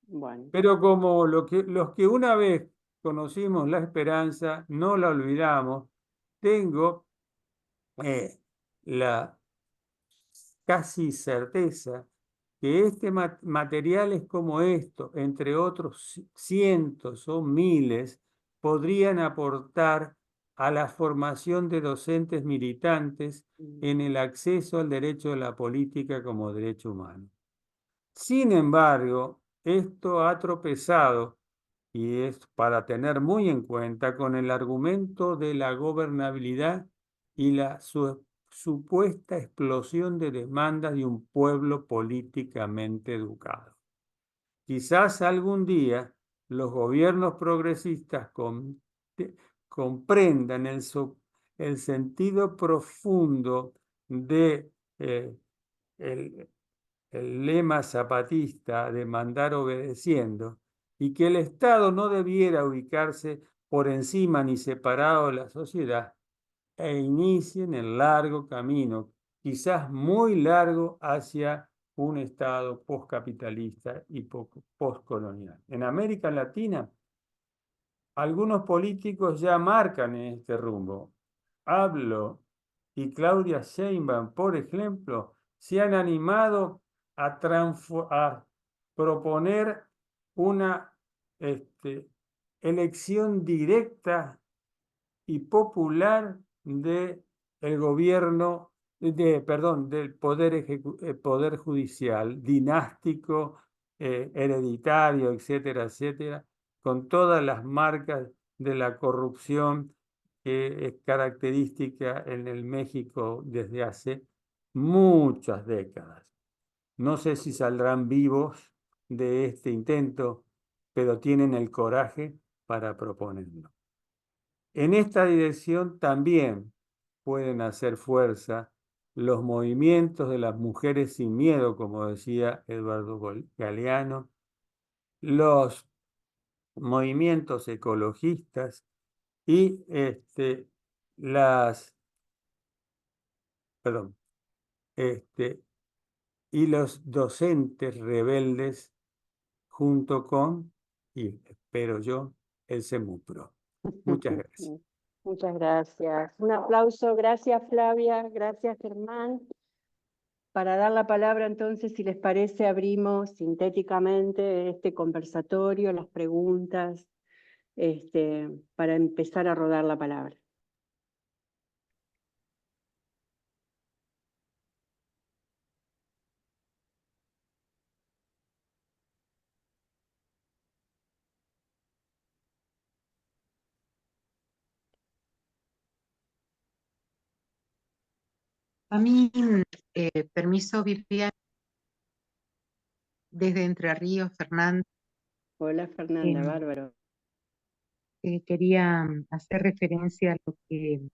Bueno, Pero como los que una vez conocimos la esperanza, no la olvidamos, tengo la casi certeza que materiales como estos, entre otros cientos o miles, podrían aportar a la formación de docentes militantes en el acceso al derecho de la política como derecho humano. Sin embargo, esto ha tropezado, y es para tener muy en cuenta, con el argumento de la gobernabilidad y la supuesta explosión de demandas de un pueblo políticamente educado. Quizás algún día los gobiernos progresistas comprendan el sentido profundo de el lema zapatista de mandar obedeciendo, y que el Estado no debiera ubicarse por encima ni separado de la sociedad, e inicien el largo camino, quizás muy largo, hacia un Estado postcapitalista y postcolonial. En América Latina, algunos políticos ya marcan este rumbo. Hablo y Claudia Sheinbaum, por ejemplo, se han animado a proponer una elección directa y popular del gobierno, del poder judicial, dinástico, hereditario, etcétera, etcétera, con todas las marcas de la corrupción que es característica en el México desde hace muchas décadas. No sé si saldrán vivos de este intento, pero tienen el coraje para proponerlo. En esta dirección también pueden hacer fuerza los movimientos de las mujeres sin miedo, como decía Eduardo Galeano, los movimientos ecologistas y perdón, y los docentes rebeldes junto con, y espero yo, el CEMUPRO. Muchas gracias. Muchas gracias. Un aplauso. Gracias, Flavia. Gracias, Germán. Para dar la palabra, entonces, si les parece, abrimos sintéticamente este conversatorio, las preguntas, para empezar a rodar la palabra. A mí, permiso, Vivian, desde Entre Ríos, Fernando, Hola, Fernanda, bárbaro. quería hacer referencia a lo que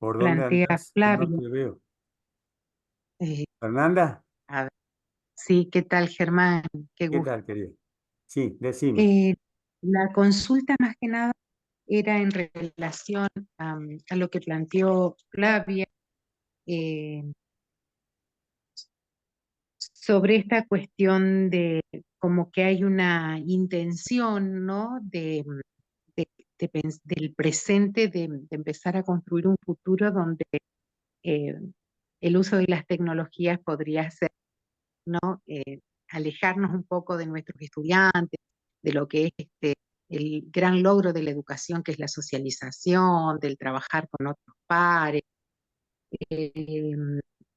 ¿Por dónde plantea andas? Que no Flavio. te veo. Eh, ¿Fernanda? a ver, sí, ¿qué tal, Germán? Qué ¿Qué gusto. tal, querida? Sí, decime. La consulta más que nada era en relación a lo que planteó Flavia sobre esta cuestión de como que hay una intención, ¿no? Del presente, de empezar a construir un futuro donde el uso de las tecnologías podría ser, ¿no? Alejarnos un poco de nuestros estudiantes, de lo que es el gran logro de la educación, que es la socialización, del trabajar con otros pares.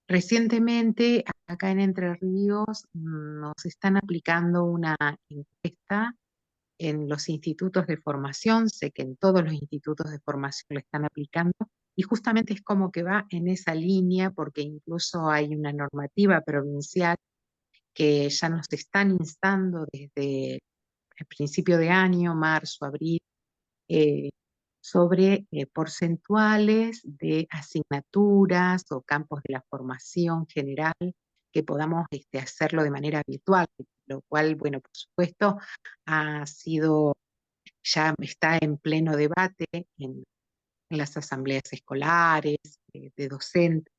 Recientemente, acá en Entre Ríos, nos están aplicando una encuesta en los institutos de formación, sé que en todos los institutos de formación lo están aplicando, y justamente es como que va en esa línea, porque incluso hay una normativa provincial que ya nos están instando desde el principio de año, marzo, abril, eh, sobre porcentuales de asignaturas o campos de la formación general que podamos hacerlo de manera virtual, lo cual, bueno, por supuesto, ya está en pleno debate en las asambleas escolares, de docentes,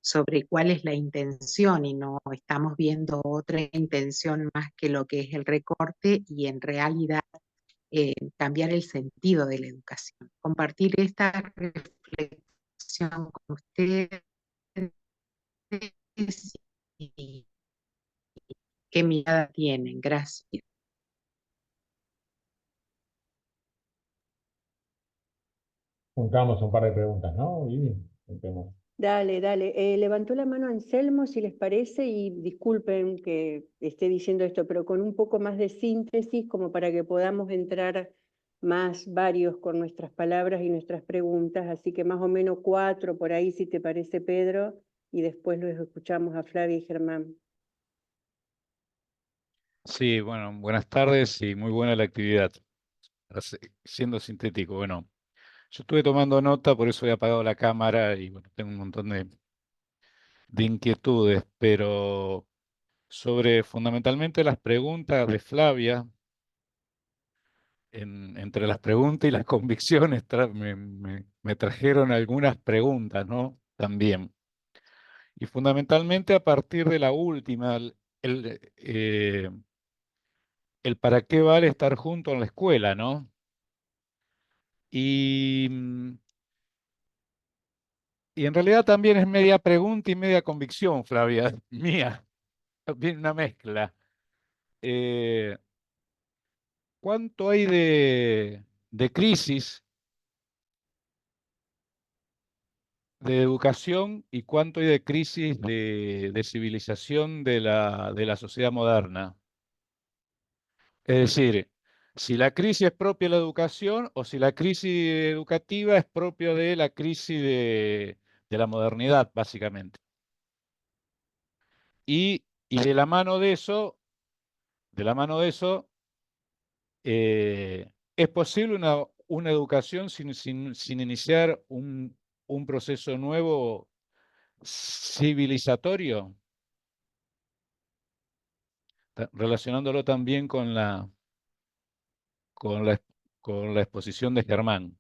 sobre cuál es la intención, y no estamos viendo otra intención más que lo que es el recorte y en realidad cambiar el sentido de la educación. Compartir esta reflexión con ustedes y qué mirada tienen. Gracias. Juntamos un par de preguntas, ¿no? Y juntemos. Dale, dale. Levantó la mano Anselmo, si les parece, y disculpen que esté diciendo esto, pero con un poco más de síntesis, como para que podamos entrar más varios con nuestras palabras y nuestras preguntas. Así que más o menos 4 por ahí, si te parece, Pedro, y después los escuchamos a Flavia y Germán. Sí, bueno, buenas tardes y muy buena la actividad. Siendo sintético, bueno, yo estuve tomando nota, por eso he apagado la cámara y bueno, tengo un montón de inquietudes, pero sobre fundamentalmente las preguntas de Flavia, entre las preguntas y las convicciones me trajeron algunas preguntas, ¿no? También. Y fundamentalmente a partir de la última, el para qué vale estar junto en la escuela, ¿no? Y, y en realidad también es media pregunta y media convicción, Flavia, mía, también una mezcla. Eh, ¿Cuánto hay de crisis de educación y cuánto hay de crisis de civilización de la sociedad moderna? Es decir, si la crisis es propia de la educación o si la crisis educativa es propia de la crisis de la modernidad, básicamente. Y de la mano de eso, ¿es posible una educación sin iniciar un proceso nuevo civilizatorio, relacionándolo también con la, con la exposición de Germán.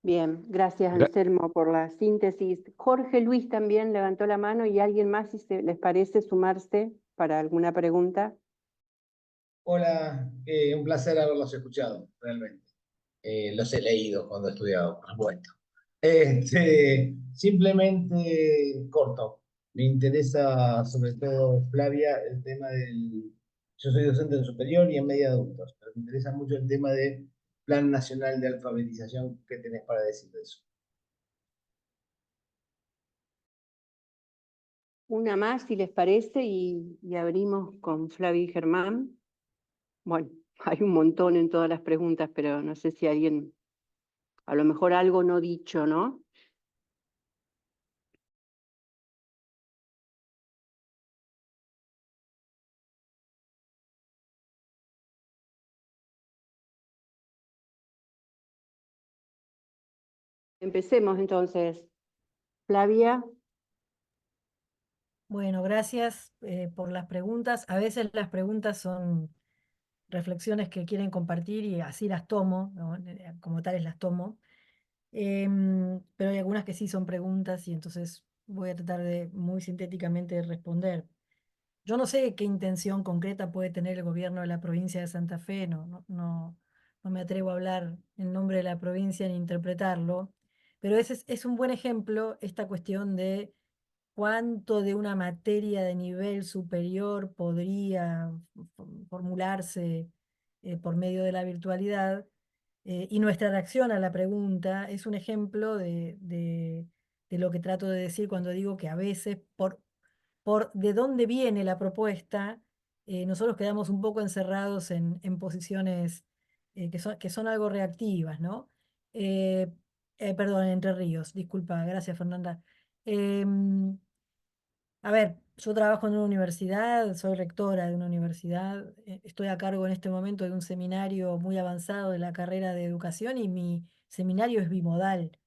Bien, gracias Gra- Anselmo por la síntesis. Jorge Luis también levantó la mano y alguien más, si les parece, sumarse para alguna pregunta. Hola, un placer haberlos escuchado, realmente. Los he leído cuando he estudiado, por supuesto. Simplemente corto. Me interesa, sobre todo, Flavia, el tema del... Yo soy docente en superior y en media adultos, pero me interesa mucho el tema del Plan Nacional de Alfabetización. ¿Qué tenés para decir de eso? Una más, si les parece, y abrimos con Flavia y Germán. Bueno, hay un montón en todas las preguntas, pero no sé si alguien, a lo mejor algo no dicho, ¿no? Empecemos entonces. Flavia. Bueno, gracias por las preguntas. A veces las preguntas son reflexiones que quieren compartir y así las tomo, ¿no? Como tales las tomo. Pero hay algunas que sí son preguntas y entonces voy a tratar de muy sintéticamente responder. Yo no sé qué intención concreta puede tener el gobierno de la provincia de Santa Fe, no me atrevo a hablar en nombre de la provincia ni interpretarlo, pero ese es un buen ejemplo esta cuestión de cuánto de una materia de nivel superior podría formularse por medio de la virtualidad. Y nuestra reacción a la pregunta es un ejemplo de lo que trato de decir cuando digo que a veces, por de dónde viene la propuesta, nosotros quedamos un poco encerrados en posiciones que son algo reactivas, ¿no? Eh, perdón, Entre Ríos, disculpa, gracias Fernanda. Em, a ver, yo trabajo en una universidad, soy rectora de una universidad, estoy a cargo en este momento de un seminario muy avanzado de la carrera de educación y mi seminario es bimodal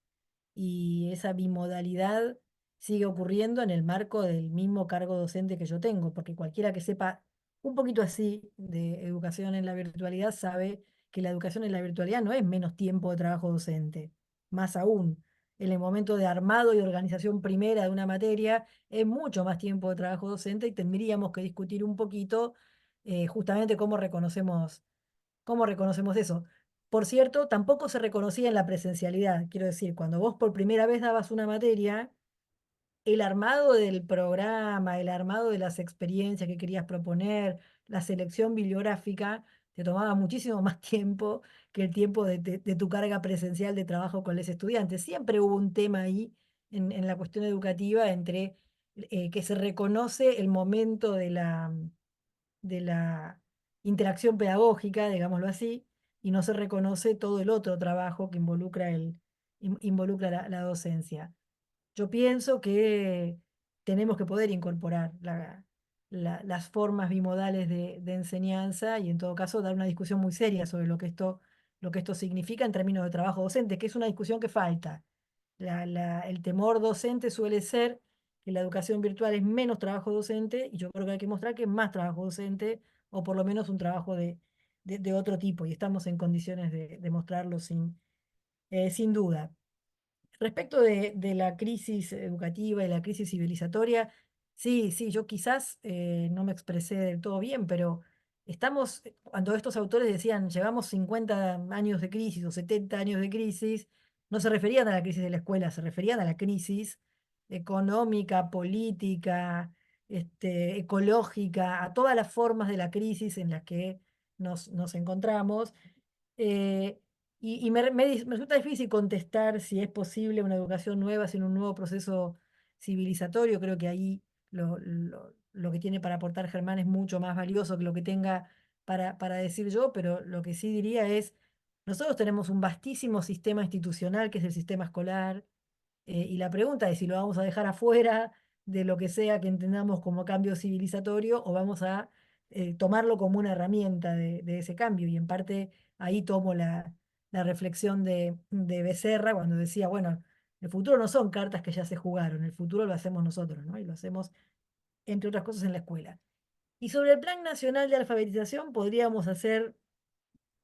y esa bimodalidad sigue ocurriendo en el marco del mismo cargo docente que yo tengo, porque cualquiera que sepa un poquito así de educación en la virtualidad sabe que la educación en la virtualidad no es menos tiempo de trabajo docente, más aún. En el momento de armado y organización primera de una materia es mucho más tiempo de trabajo docente y tendríamos que discutir un poquito justamente cómo reconocemos eso. Por cierto, tampoco se reconocía en la presencialidad. Quiero decir, cuando vos por primera vez dabas una materia, el armado del programa, el armado de las experiencias que querías proponer, la selección bibliográfica, te tomaba muchísimo más tiempo que el tiempo de tu carga presencial de trabajo con los estudiantes. Siempre hubo un tema ahí en la cuestión educativa entre que se reconoce el momento de la interacción pedagógica, digámoslo así, y no se reconoce todo el otro trabajo que involucra la docencia. Yo pienso que tenemos que poder incorporar las formas bimodales de enseñanza y en todo caso dar una discusión muy seria sobre lo que esto significa en términos de trabajo docente, que es una discusión que falta. El temor docente suele ser que la educación virtual es menos trabajo docente y yo creo que hay que mostrar que es más trabajo docente o por lo menos un trabajo de otro tipo y estamos en condiciones de mostrarlo sin duda. Respecto de la crisis educativa y la crisis civilizatoria, sí, sí, yo quizás no me expresé del todo bien, pero cuando estos autores decían, llevamos 50 años de crisis o 70 años de crisis, no se referían a la crisis de la escuela, se referían a la crisis económica, política, ecológica, a todas las formas de la crisis en las que nos encontramos. Eh, me resulta difícil contestar si es posible una educación nueva sin un nuevo proceso civilizatorio. Creo que ahí lo que tiene para aportar Germán es mucho más valioso que lo que tenga para decir yo, pero lo que sí diría es, nosotros tenemos un vastísimo sistema institucional que es el sistema escolar, y la pregunta es si lo vamos a dejar afuera de lo que sea que entendamos como cambio civilizatorio o vamos a tomarlo como una herramienta de ese cambio. Y en parte ahí tomo la reflexión de Becerra cuando decía, bueno, El futuro no son cartas que ya se jugaron, el futuro lo hacemos nosotros, ¿no? Y lo hacemos, entre otras cosas, en la escuela. Y sobre el Plan Nacional de Alfabetización podríamos hacer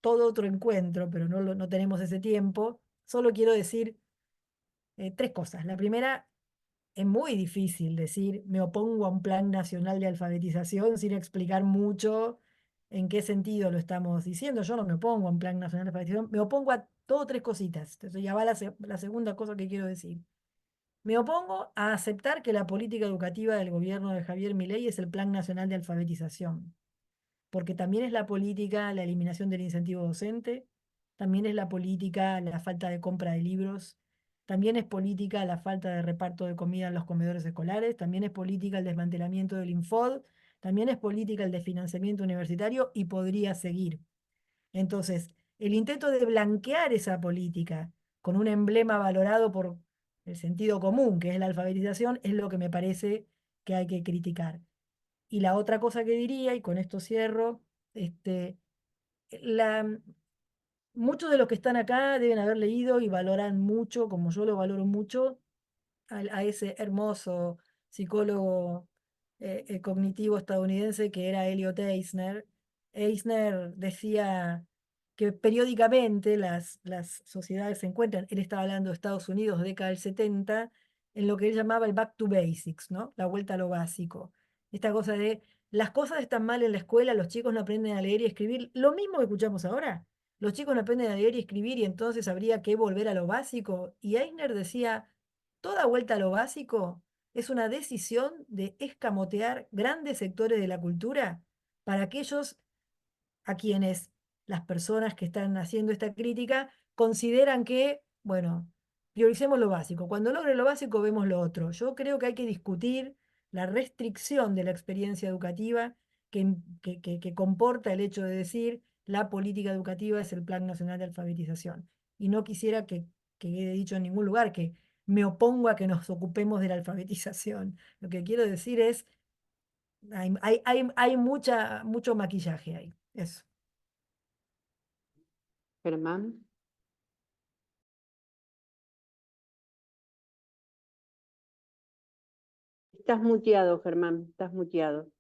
todo otro encuentro, pero no tenemos ese tiempo. Solo quiero decir tres cosas. La primera, es muy difícil decir me opongo a un plan nacional de alfabetización sin explicar mucho en qué sentido lo estamos diciendo. Yo no me opongo a un plan nacional de alfabetización, me opongo a todo tres cositas. Entonces ya va la segunda cosa que quiero decir. Me opongo a aceptar que la política educativa del gobierno de Javier Milei es el Plan Nacional de Alfabetización, porque también es la política la eliminación del incentivo docente, también es la política la falta de compra de libros, también es política la falta de reparto de comida en los comedores escolares, también es política el desmantelamiento del Infod, también es política el desfinanciamiento universitario y podría seguir. Entonces, el intento de blanquear esa política con un emblema valorado por el sentido común, que es la alfabetización, es lo que me parece que hay que criticar. Y la otra cosa que diría, y con esto cierro, este, la, muchos de los que están acá deben haber leído y valoran mucho, como yo lo valoro mucho, a ese hermoso psicólogo cognitivo estadounidense que era Elliot Eisner. Eisner decía que periódicamente las sociedades se encuentran, él estaba hablando de Estados Unidos, década del 70, en lo que él llamaba el back to basics, ¿no? La vuelta a lo básico. Esta cosa de las cosas están mal en la escuela, los chicos no aprenden a leer y escribir, lo mismo que escuchamos ahora. Los chicos no aprenden a leer y escribir y entonces habría que volver a lo básico. Y Eisner decía, toda vuelta a lo básico es una decisión de escamotear grandes sectores de la cultura para aquellos a quienes las personas que están haciendo esta crítica consideran que, bueno, prioricemos lo básico. Cuando logre lo básico vemos lo otro. Yo creo que hay que discutir la restricción de la experiencia educativa que comporta el hecho de decir la política educativa es el Plan Nacional de Alfabetización. Y no quisiera que quede dicho en ningún lugar que me opongo a que nos ocupemos de la alfabetización. Lo que quiero decir es, hay mucho maquillaje ahí. Eso. Germán. Estás muteado, Germán, estás muteado.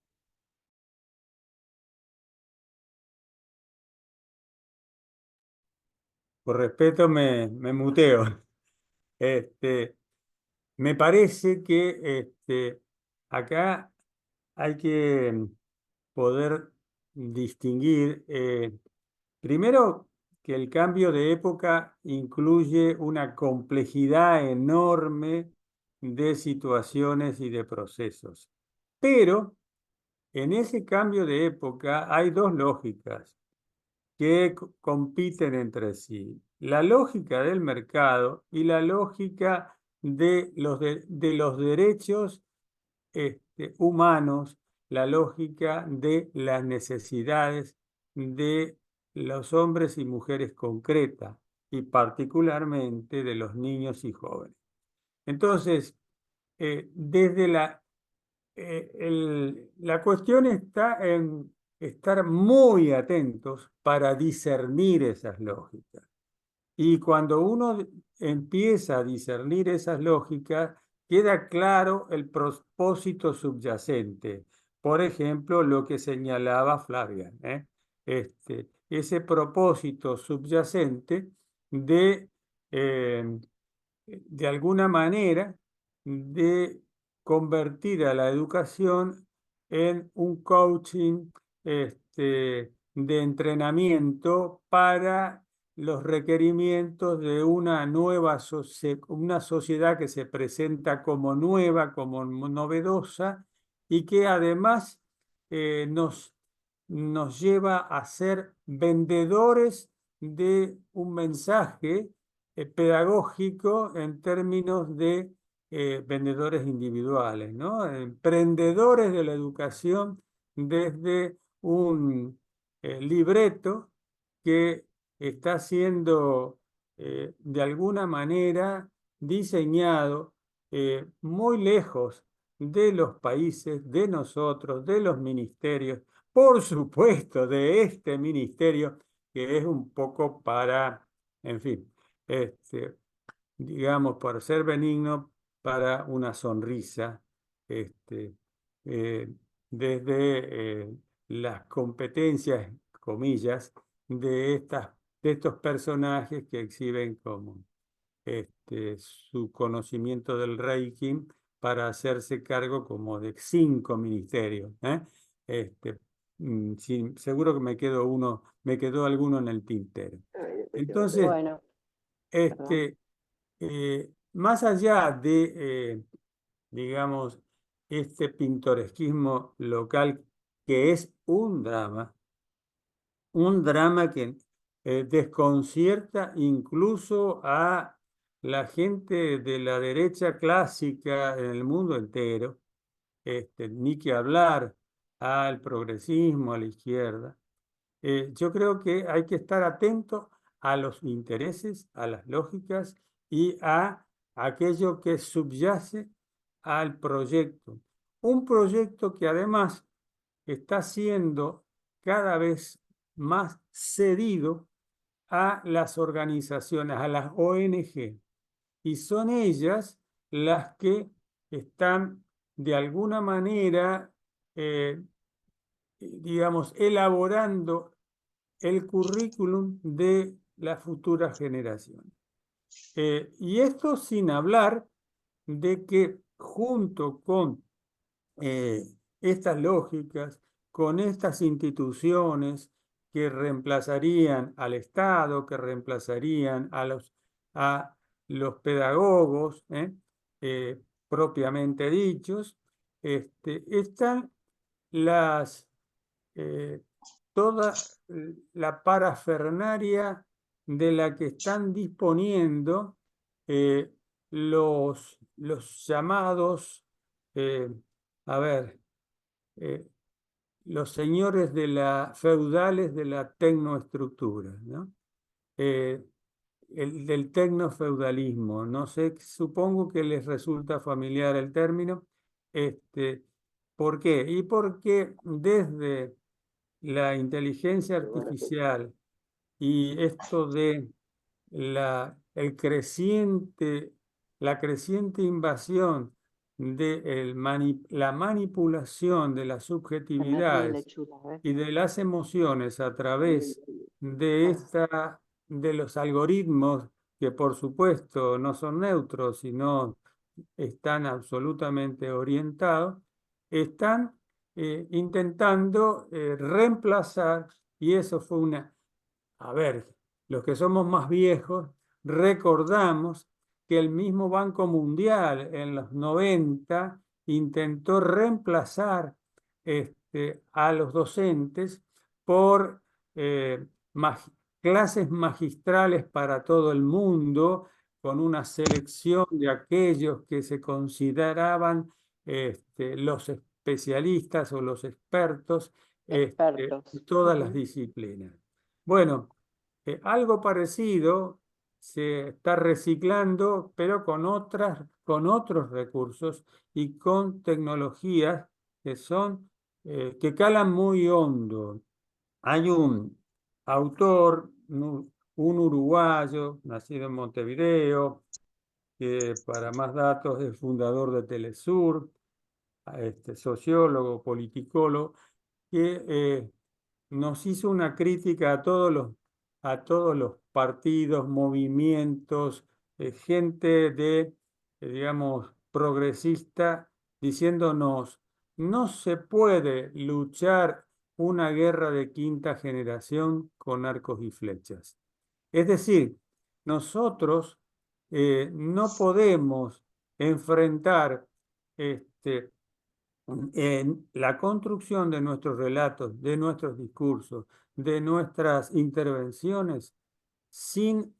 Por respeto me muteo. Me parece que acá hay que poder distinguir, primero, que el cambio de época incluye una complejidad enorme de situaciones y de procesos. Pero en ese cambio de época hay dos lógicas que compiten entre sí. La lógica del mercado y la lógica de los derechos humanos, la lógica de las necesidades de los hombres y mujeres concretas y particularmente de los niños y jóvenes. Entonces, desde la cuestión está en estar muy atentos para discernir esas lógicas. Y cuando uno empieza a discernir esas lógicas, queda claro el propósito subyacente. Por ejemplo, lo que señalaba Flavia, ese propósito subyacente de alguna manera, de convertir a la educación en un coaching de entrenamiento para los requerimientos de una nueva una sociedad que se presenta como nueva, como novedosa y que además nos lleva a ser vendedores de un mensaje pedagógico en términos de vendedores individuales, ¿no? Emprendedores de la educación desde un libreto que está siendo de alguna manera diseñado muy lejos de los países, de nosotros, de los ministerios, por supuesto, de este ministerio, que es un poco para, en fin, digamos, por ser benigno, para una sonrisa, este, desde las competencias, comillas, de estos personajes que exhiben como su conocimiento del Reiki para hacerse cargo como de 5 ministerios. Seguro que me quedó alguno en el tintero. Entonces, Bueno, perdón. más allá de, digamos, este pintoresquismo local que es un drama que desconcierta incluso a la gente de la derecha clásica en el mundo entero, ni que hablar al progresismo, a la izquierda. Yo creo que hay que estar atento a los intereses, a las lógicas y a aquello que subyace al proyecto. Un proyecto que además está siendo cada vez más cedido a las organizaciones, a las ONG, y son ellas las que están de alguna manera, digamos, elaborando el currículum de las futuras generaciones. Y esto sin hablar de que junto con estas lógicas, con estas instituciones que reemplazarían al Estado, que reemplazarían a los pedagogos propiamente dichos, están las, toda la parafernaria de la que están disponiendo los llamados, a ver, los señores feudales de la tecnoestructura, ¿no? Del tecnofeudalismo. No sé, supongo que les resulta familiar el término. ¿Por qué? Y porque desde la inteligencia artificial y esto de el la creciente invasión de la manipulación de las subjetividades y de las emociones a través de de los algoritmos, que por supuesto no son neutros, sino están absolutamente orientados, están intentando reemplazar, y eso fue a ver, los que somos más viejos, recordamos que el mismo Banco Mundial en los 90 intentó reemplazar a los docentes por eh, clases magistrales para todo el mundo, con una selección de aquellos que se consideraban los especialistas o los expertos Expertos. en todas las disciplinas. Bueno, algo parecido se está reciclando, pero con otros recursos y con tecnologías que calan muy hondo. Hay un autor, un uruguayo, nacido en Montevideo, que para más datos es fundador de Telesur, sociólogo, politicólogo, que nos hizo una crítica a todos los partidos, movimientos, gente digamos, progresista, diciéndonos, no se puede luchar una guerra de quinta generación con arcos y flechas. Es decir, nosotros no podemos enfrentar en la construcción de nuestros relatos, de nuestros discursos, de nuestras intervenciones, sin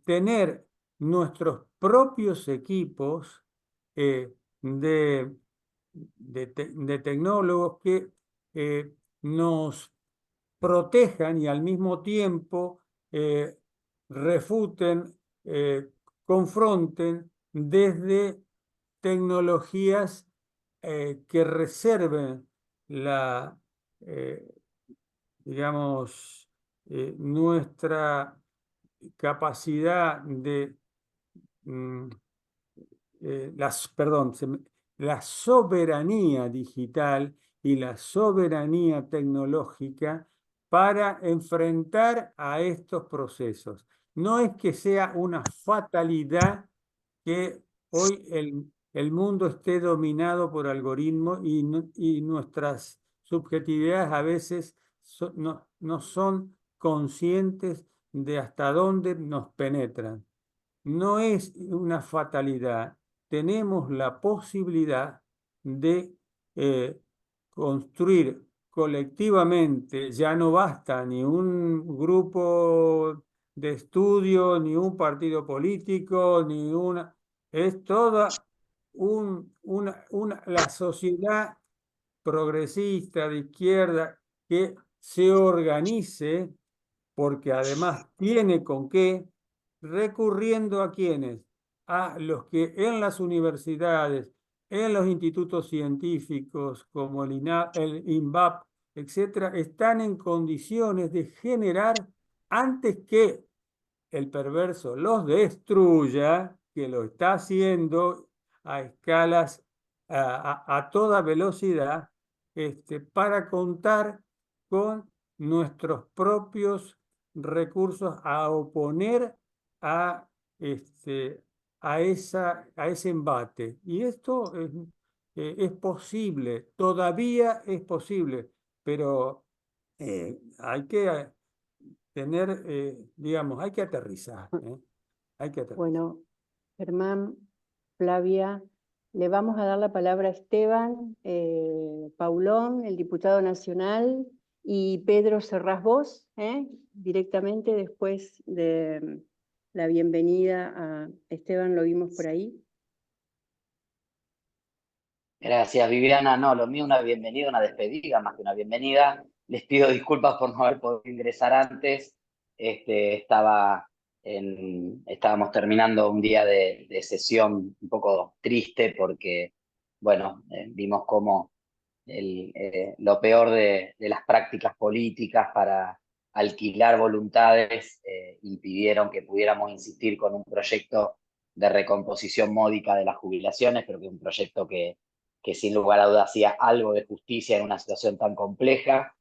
tener nuestros propios equipos de, de tecnólogos que nos protejan y al mismo tiempo refuten, confronten desde tecnologías que reserven eh, digamos, nuestra capacidad de la soberanía digital y la soberanía tecnológica para enfrentar a estos procesos. No es que sea una fatalidad que hoy el mundo esté dominado por algoritmos y nuestras subjetividades a veces no son conscientes de hasta dónde nos penetran. No es una fatalidad. Tenemos la posibilidad de construir colectivamente. Ya no basta ni un grupo de estudio, ni un partido político, ni una... Es toda la sociedad progresista de izquierda que se organice, porque además tiene con qué, recurriendo a quienes, a los que en las universidades, en los institutos científicos como el INVAP, etcétera, están en condiciones de generar, antes que el perverso los destruya, que lo está haciendo a escalas, a toda velocidad, para contar con nuestros propios recursos a oponer a, a ese embate. Y esto es posible, todavía es posible, pero hay que tener, digamos, hay que aterrizar, ¿eh? Hay que aterrizar. Bueno, Germán, Flavia, le vamos a dar la palabra a Esteban Paulón, el diputado nacional, y Pedro Serrás Vos, directamente después de la bienvenida a Esteban, lo vimos por ahí. Gracias, Viviana. No, lo mío una bienvenida, una despedida, más que una bienvenida. Les pido disculpas por no haber podido ingresar antes. Estábamos terminando un día de sesión un poco triste porque, bueno, vimos cómo lo peor de las prácticas políticas para alquilar voluntades impidieron que pudiéramos insistir con un proyecto de recomposición módica de las jubilaciones, pero que es un proyecto que sin lugar a dudas hacía algo de justicia en una situación tan compleja.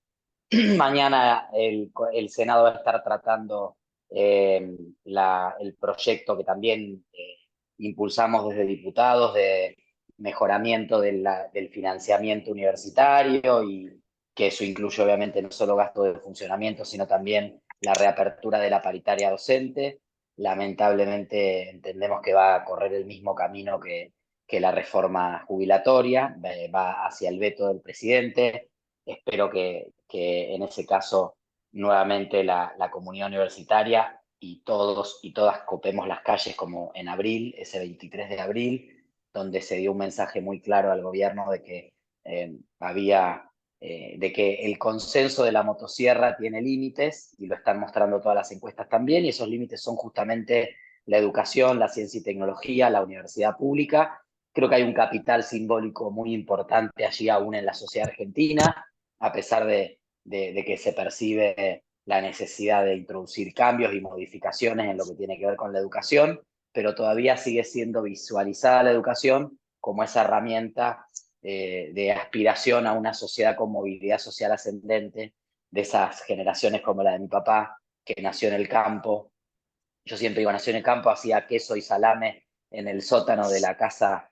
Mañana el Senado va a estar tratando el proyecto que también impulsamos desde diputados de mejoramiento del financiamiento universitario, y que eso incluye obviamente no solo gasto de funcionamiento, sino también la reapertura de la paritaria docente. Lamentablemente entendemos que va a correr el mismo camino que la reforma jubilatoria, va hacia el veto del presidente. Espero que en ese caso nuevamente la comunidad universitaria y todos y todas copemos las calles como en abril, ese 23 de abril, donde se dio un mensaje muy claro al gobierno de que de que el consenso de la motosierra tiene límites, y lo están mostrando todas las encuestas también, y esos límites son justamente la educación, la ciencia y tecnología, la universidad pública. Creo que hay un capital simbólico muy importante allí aún en la sociedad argentina, a pesar de que se percibe la necesidad de introducir cambios y modificaciones en lo que tiene que ver con la educación, pero todavía sigue siendo visualizada la educación como esa herramienta de aspiración a una sociedad con movilidad social ascendente, de esas generaciones como la de mi papá, que nació en el campo. Yo siempre digo, nació en el campo, hacía queso y salame en el sótano de la casa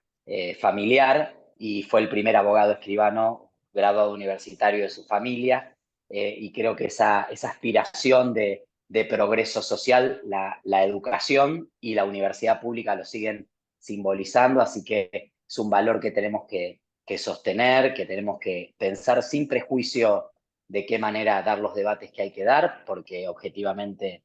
familiar, y fue el primer abogado escribano graduado universitario de su familia, y creo que esa aspiración de progreso social, la educación y la universidad pública lo siguen simbolizando, así que es un valor que tenemos que sostener, que tenemos que pensar sin prejuicio de qué manera dar los debates que hay que dar, porque objetivamente,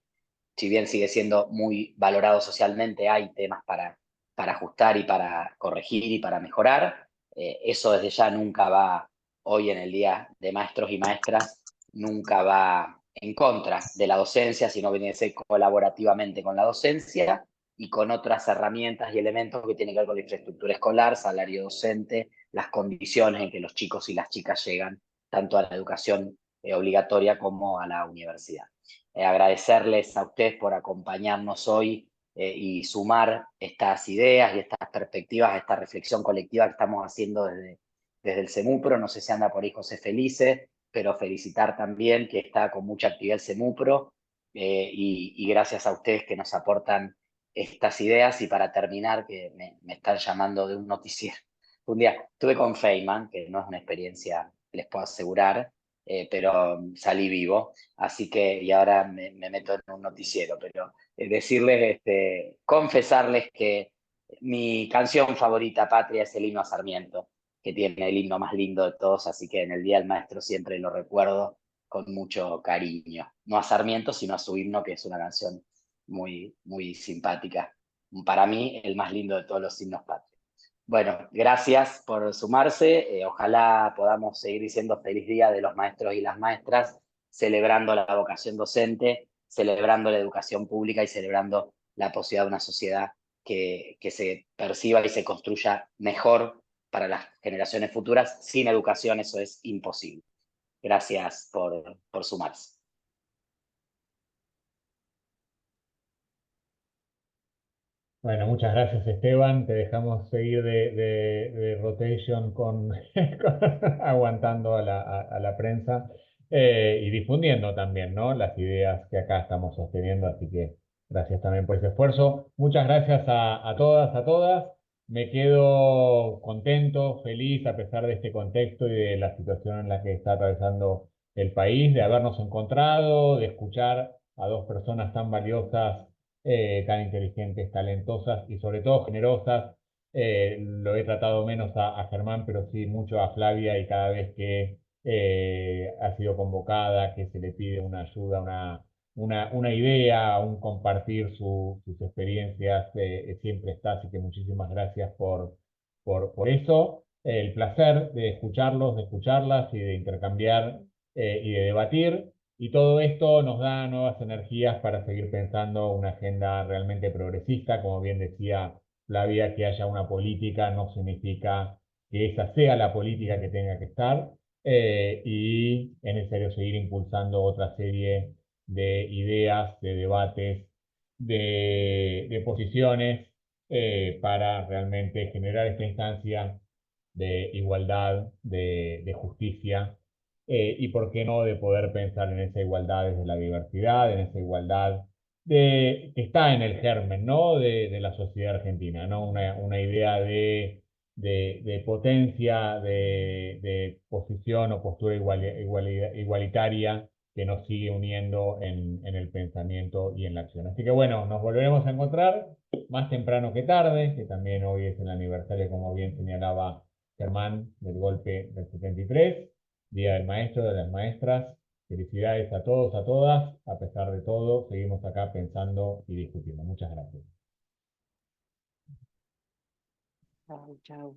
si bien sigue siendo muy valorado socialmente, hay temas para ajustar y para corregir y para mejorar. Eso desde ya nunca va, hoy en el Día de Maestros y Maestras, nunca va en contra de la docencia, sino viene a ser colaborativamente con la docencia y con otras herramientas y elementos que tienen que ver con la infraestructura escolar, salario docente, las condiciones en que los chicos y las chicas llegan tanto a la educación obligatoria como a la universidad. Agradecerles a ustedes por acompañarnos hoy y sumar estas ideas y estas perspectivas, esta reflexión colectiva que estamos haciendo desde el CEMUPRO. No sé si anda por ahí José Felice, pero felicitar también que está con mucha actividad el CEMUPRO, y gracias a ustedes que nos aportan estas ideas. Y para terminar, que me están llamando de un noticiero. Un día estuve con Feynman, que no es una experiencia, les puedo asegurar, pero salí vivo, así que, y ahora me meto en un noticiero, pero decirles, confesarles que mi canción favorita, Patria, es el himno a Sarmiento, que tiene el himno más lindo de todos, así que en el Día del Maestro siempre lo recuerdo con mucho cariño. No a Sarmiento, sino a su himno, que es una canción muy, muy simpática. Para mí, el más lindo de todos los himnos patrios. Bueno, gracias por sumarse. Ojalá podamos seguir diciendo feliz día de los maestros y las maestras, celebrando la vocación docente, celebrando la educación pública y celebrando la posibilidad de una sociedad que se perciba y se construya mejor para las generaciones futuras. Sin educación eso es imposible. Gracias por sumarse. Bueno, muchas gracias Esteban. Te dejamos seguir de rotation aguantando a la prensa y difundiendo también, ¿no? Las ideas que acá estamos sosteniendo. Así que gracias también por ese esfuerzo. Muchas gracias a todas, a todas. Me quedo contento, feliz a pesar de este contexto y de la situación en la que está atravesando el país, de habernos encontrado, de escuchar a dos personas tan valiosas, tan inteligentes, talentosas y sobre todo generosas. Lo he tratado menos a Germán, pero sí mucho a Flavia, y cada vez que ha sido convocada, que se le pide una ayuda, una idea, un compartir sus experiencias, siempre está. Así que muchísimas gracias por eso. El placer de escucharlos, de escucharlas y de intercambiar y de debatir. Y todo esto nos da nuevas energías para seguir pensando una agenda realmente progresista. Como bien decía Flavia, que haya una política no significa que esa sea la política que tenga que estar, y es necesario seguir impulsando otra serie de ideas, de debates, de posiciones, para realmente generar esta instancia de igualdad, de justicia, y por qué no de poder pensar en esa igualdad desde la diversidad, en esa igualdad que está en el germen, ¿no? de la sociedad argentina, ¿no? Una idea de potencia, de posición o postura igualitaria que nos sigue uniendo en el pensamiento y en la acción. Así que bueno, nos volveremos a encontrar más temprano que tarde, que también hoy es el aniversario, como bien señalaba Germán, del golpe del 73, Día del Maestro, de las Maestras. Felicidades a todos, a todas. A pesar de todo, seguimos acá pensando y discutiendo. Muchas gracias. Chau, chau.